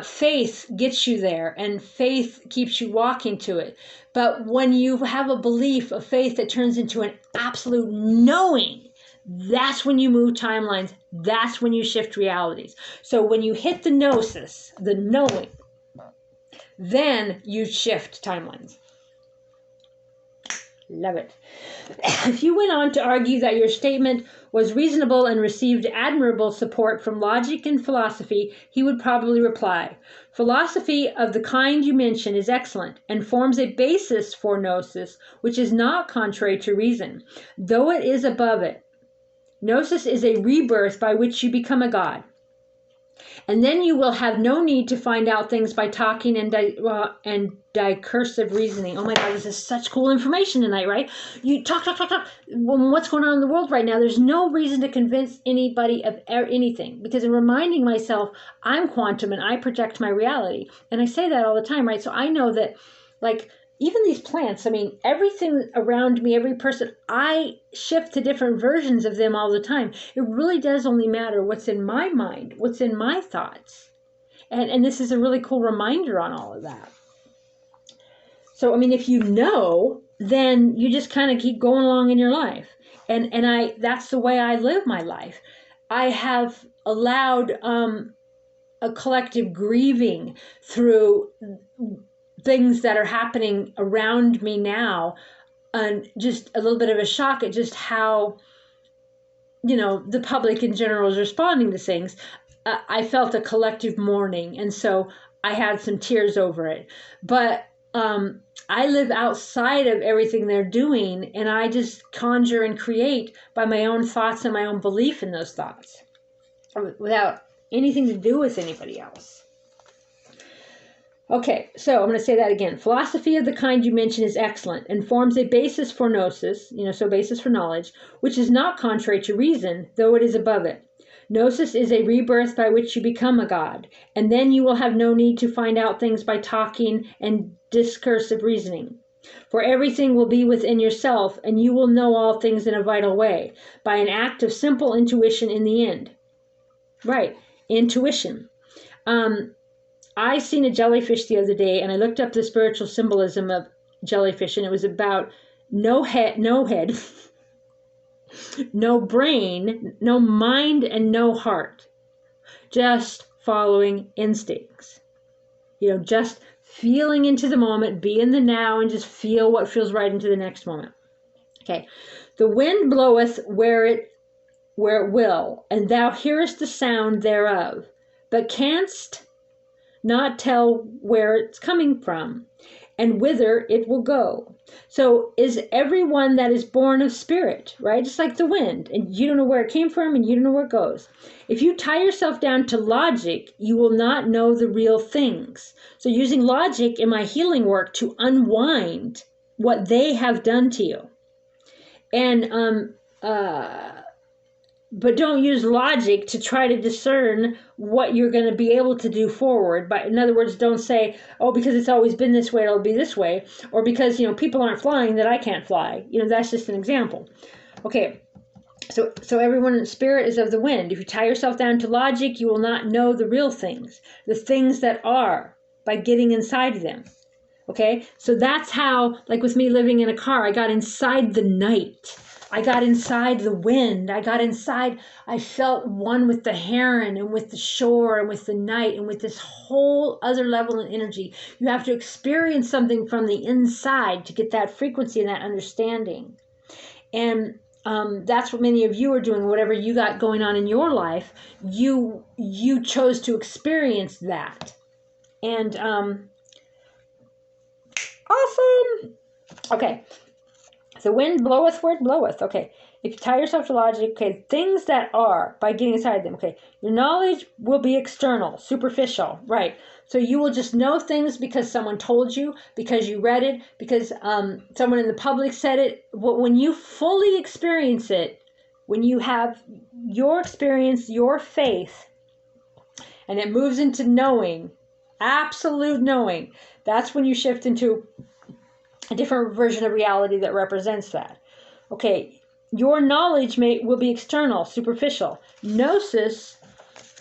faith gets you there, and faith keeps you walking to it. But when you have a belief, a faith that turns into an absolute knowing, that's when you move timelines. That's when you shift realities. So when you hit the gnosis, the knowing, then you shift timelines. Love it. If you went on to argue that your statement was reasonable and received admirable support from logic and philosophy, he would probably reply, philosophy of the kind you mention is excellent and forms a basis for gnosis, which is not contrary to reason, though it is above it. Gnosis is a rebirth by which you become a god. And then you will have no need to find out things by talking and discursive reasoning. Oh my God, this is such cool information tonight, right? You talk. What's going on in the world right now? There's no reason to convince anybody of anything, because in reminding myself, I'm quantum and I project my reality. And I say that all the time, right? So I know that, like, even these plants, I mean, everything around me, every person, I shift to different versions of them all the time. It really does only matter what's in my mind, what's in my thoughts. And this is a really cool reminder on all of that. So, I mean, if you know, then you just kind of keep going along in your life. And that's the way I live my life. I have allowed a collective grieving through things that are happening around me now, and just a little bit of a shock at just how, the public in general is responding to things. I felt a collective mourning, and so I had some tears over it. But I live outside of everything they're doing, and I just conjure and create by my own thoughts and my own belief in those thoughts, without anything to do with anybody else. Okay, so I'm going to say that again. Philosophy of the kind you mention is excellent and forms a basis for gnosis, so basis for knowledge, which is not contrary to reason, though it is above it. Gnosis is a rebirth by which you become a god, and then you will have no need to find out things by talking and discursive reasoning. For everything will be within yourself, and you will know all things in a vital way, by an act of simple intuition in the end. Right, intuition. I seen a jellyfish the other day, and I looked up the spiritual symbolism of jellyfish, and it was about no head, no brain, no mind, and no heart. Just following instincts. Just feeling into the moment, be in the now, and just feel what feels right into the next moment. Okay. The wind bloweth where it will, and thou hearest the sound thereof, but canst not tell where it's coming from and whither it will go. So is everyone that is born of spirit, right? Just like the wind, and you don't know where it came from and you don't know where it goes. If you tie yourself down to logic, you will not know the real things. So using logic in my healing work to unwind what they have done to you. And but don't use logic to try to discern what you're going to be able to do forward. But in other words, don't say, oh, because it's always been this way, it'll be this way. Or because, people aren't flying, that I can't fly. That's just an example. Okay. So everyone in spirit is of the wind. If you tie yourself down to logic, you will not know the real things, the things that are, by getting inside them. Okay? So that's how, like with me living in a car, I got inside the night. I got inside the wind. I felt one with the heron and with the shore and with the night and with this whole other level of energy. You have to experience something from the inside to get that frequency and that understanding. And that's what many of you are doing. Whatever you got going on in your life, you chose to experience that. And awesome. Okay. The wind bloweth where it bloweth. Okay. If you tie yourself to logic, okay, things that are, by getting inside them, okay, your knowledge will be external, superficial, right? So you will just know things because someone told you, because you read it, because someone in the public said it. When you fully experience it, when you have your experience, your faith, and it moves into knowing, absolute knowing, that's when you shift into a different version of reality that represents that. Okay, your knowledge will be external, superficial. Gnosis,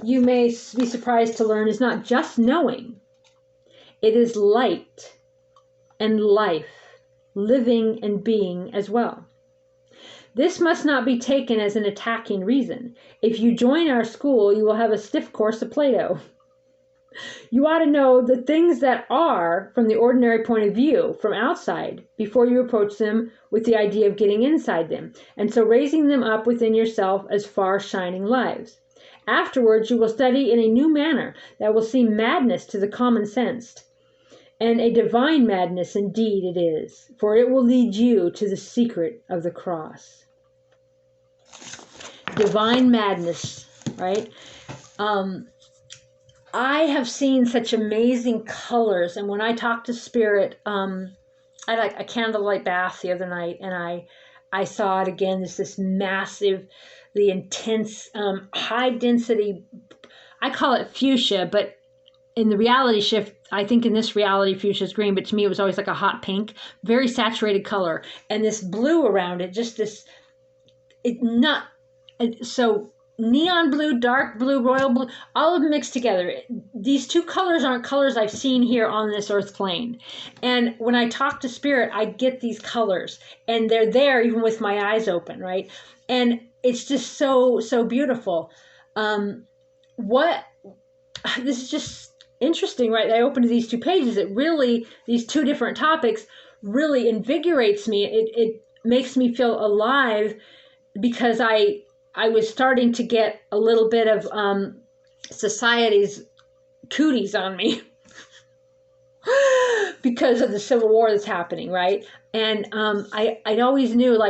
you may be surprised to learn, is not just knowing. It is light and life, living and being as well. This must not be taken as an attacking reason. If you join our school, you will have a stiff course of Plato. You ought to know the things that are from the ordinary point of view, from outside, before you approach them with the idea of getting inside them, and so raising them up within yourself as far shining lives. Afterwards, you will study in a new manner that will seem madness to the common sense, and a divine madness indeed it is, for it will lead you to the secret of the cross. Divine madness, right? I have seen such amazing colors, and when I talk to spirit, I had a candlelight bath the other night, and I saw it again. This massive, the intense, high density. I call it fuchsia, but in the reality shift, I think in this reality fuchsia is green, but to me it was always like a hot pink, very saturated color, and this blue around it, just this. So. Neon blue, dark blue, royal blue, all of them mixed together. These two colors aren't colors I've seen here on this earth plane. And when I talk to spirit, I get these colors, and they're there even with my eyes open, right? And it's just so, so beautiful. This is just interesting, right? I opened these two pages. These two different topics really invigorates me. It makes me feel alive, because I was starting to get a little bit of society's cooties on me because of the Civil War that's happening, right? And I'd always knew,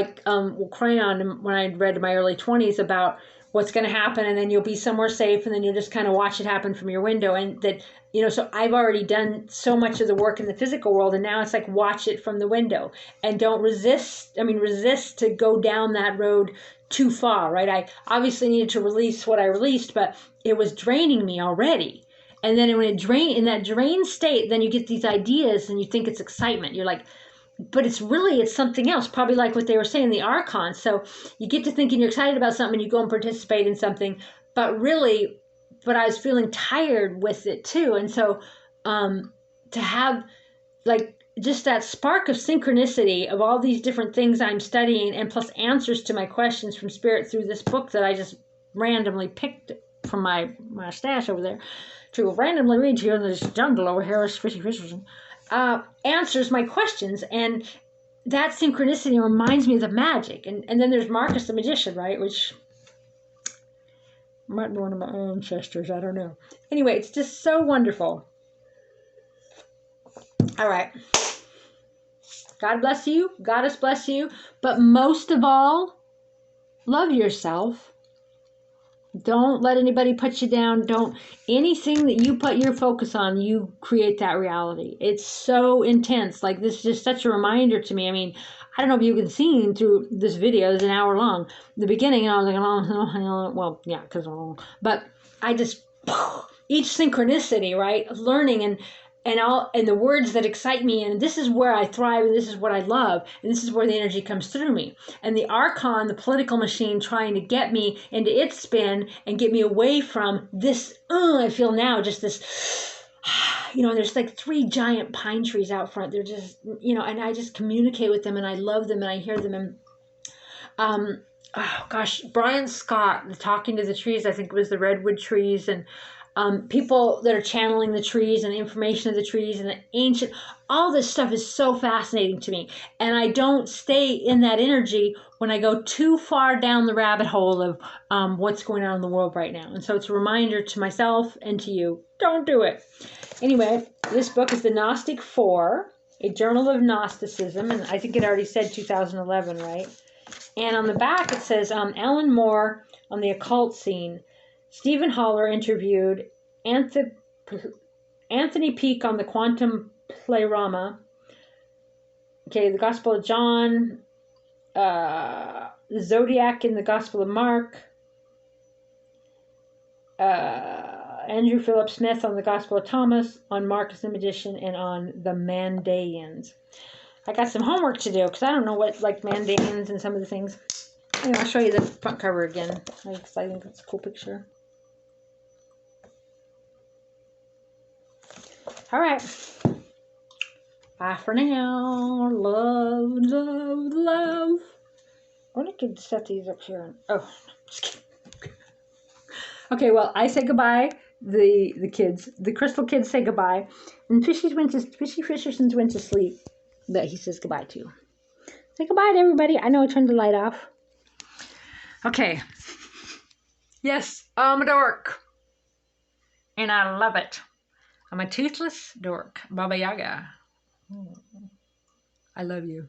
crayon, when I read in my early 20s about what's going to happen, and then you'll be somewhere safe, and then you'll just kind of watch it happen from your window. And that, so I've already done so much of the work in the physical world, and now it's like, watch it from the window and don't resist to go down that road too far, right? I obviously needed to release what I released, but it was draining me already. And then when in that drained state, then you get these ideas and you think it's excitement. You're like, but it's something else, probably like what they were saying, the archons. So you get to thinking you're excited about something, you go and participate in something, but I was feeling tired with it too. And so to have just that spark of synchronicity of all these different things I'm studying, and plus answers to my questions from spirit through this book that I just randomly picked from my stash over there to randomly read to you in this jungle over here, answers my questions. And that synchronicity reminds me of the magic. And then there's Marcus the Magician, right? Which might be one of my ancestors. I don't know. Anyway, it's just so wonderful. All right. God bless you. Goddess bless you. But most of all, love yourself. Don't let anybody put you down. Anything that you put your focus on, you create that reality. It's so intense. This is just such a reminder to me. I don't know if you can see through this video, it's an hour long. The beginning, I was like, oh, well, yeah, because, but I just, each synchronicity, right? Learning and the words that excite me, and this is where I thrive, and this is what I love, and this is where the energy comes through me. And the Archon, the political machine, trying to get me into its spin and get me away from this, I feel now, just this, there's like 3 giant pine trees out front. They're just, and I just communicate with them, and I love them, and I hear them, and oh gosh, Brian Scott, the Talking to the Trees, I think it was the redwood trees, and people that are channeling the trees and the information of the trees and the ancient, all this stuff is so fascinating to me. And I don't stay in that energy when I go too far down the rabbit hole of what's going on in the world right now. And so it's a reminder to myself and to you, don't do it. Anyway, this book is The Gnostic 4, a journal of Gnosticism, and I think it already said 2011, right? And on the back it says Alan Moore on the occult scene. Stephen Holler interviewed Anthony Peake on the quantum pleroma. Okay, the Gospel of John, the Zodiac in the Gospel of Mark, Andrew Philip Smith on the Gospel of Thomas, on Marcus the Magician, and on the Mandaeans. I got some homework to do because I don't know what, like, Mandaeans and some of the things. Anyway, I'll show you the front cover again because I think it's a cool picture. All right. Bye for now. Love, love, love. I wonder if I could set these up here. Oh, just kidding. Okay, well, I say goodbye. The kids, the Crystal kids say goodbye. And Fishy Fishersons went to sleep. That he says goodbye to. Say goodbye to everybody. I know I turned the light off. Okay. Yes, I'm a dork. And I love it. I'm a toothless dork. Baba Yaga. I love you.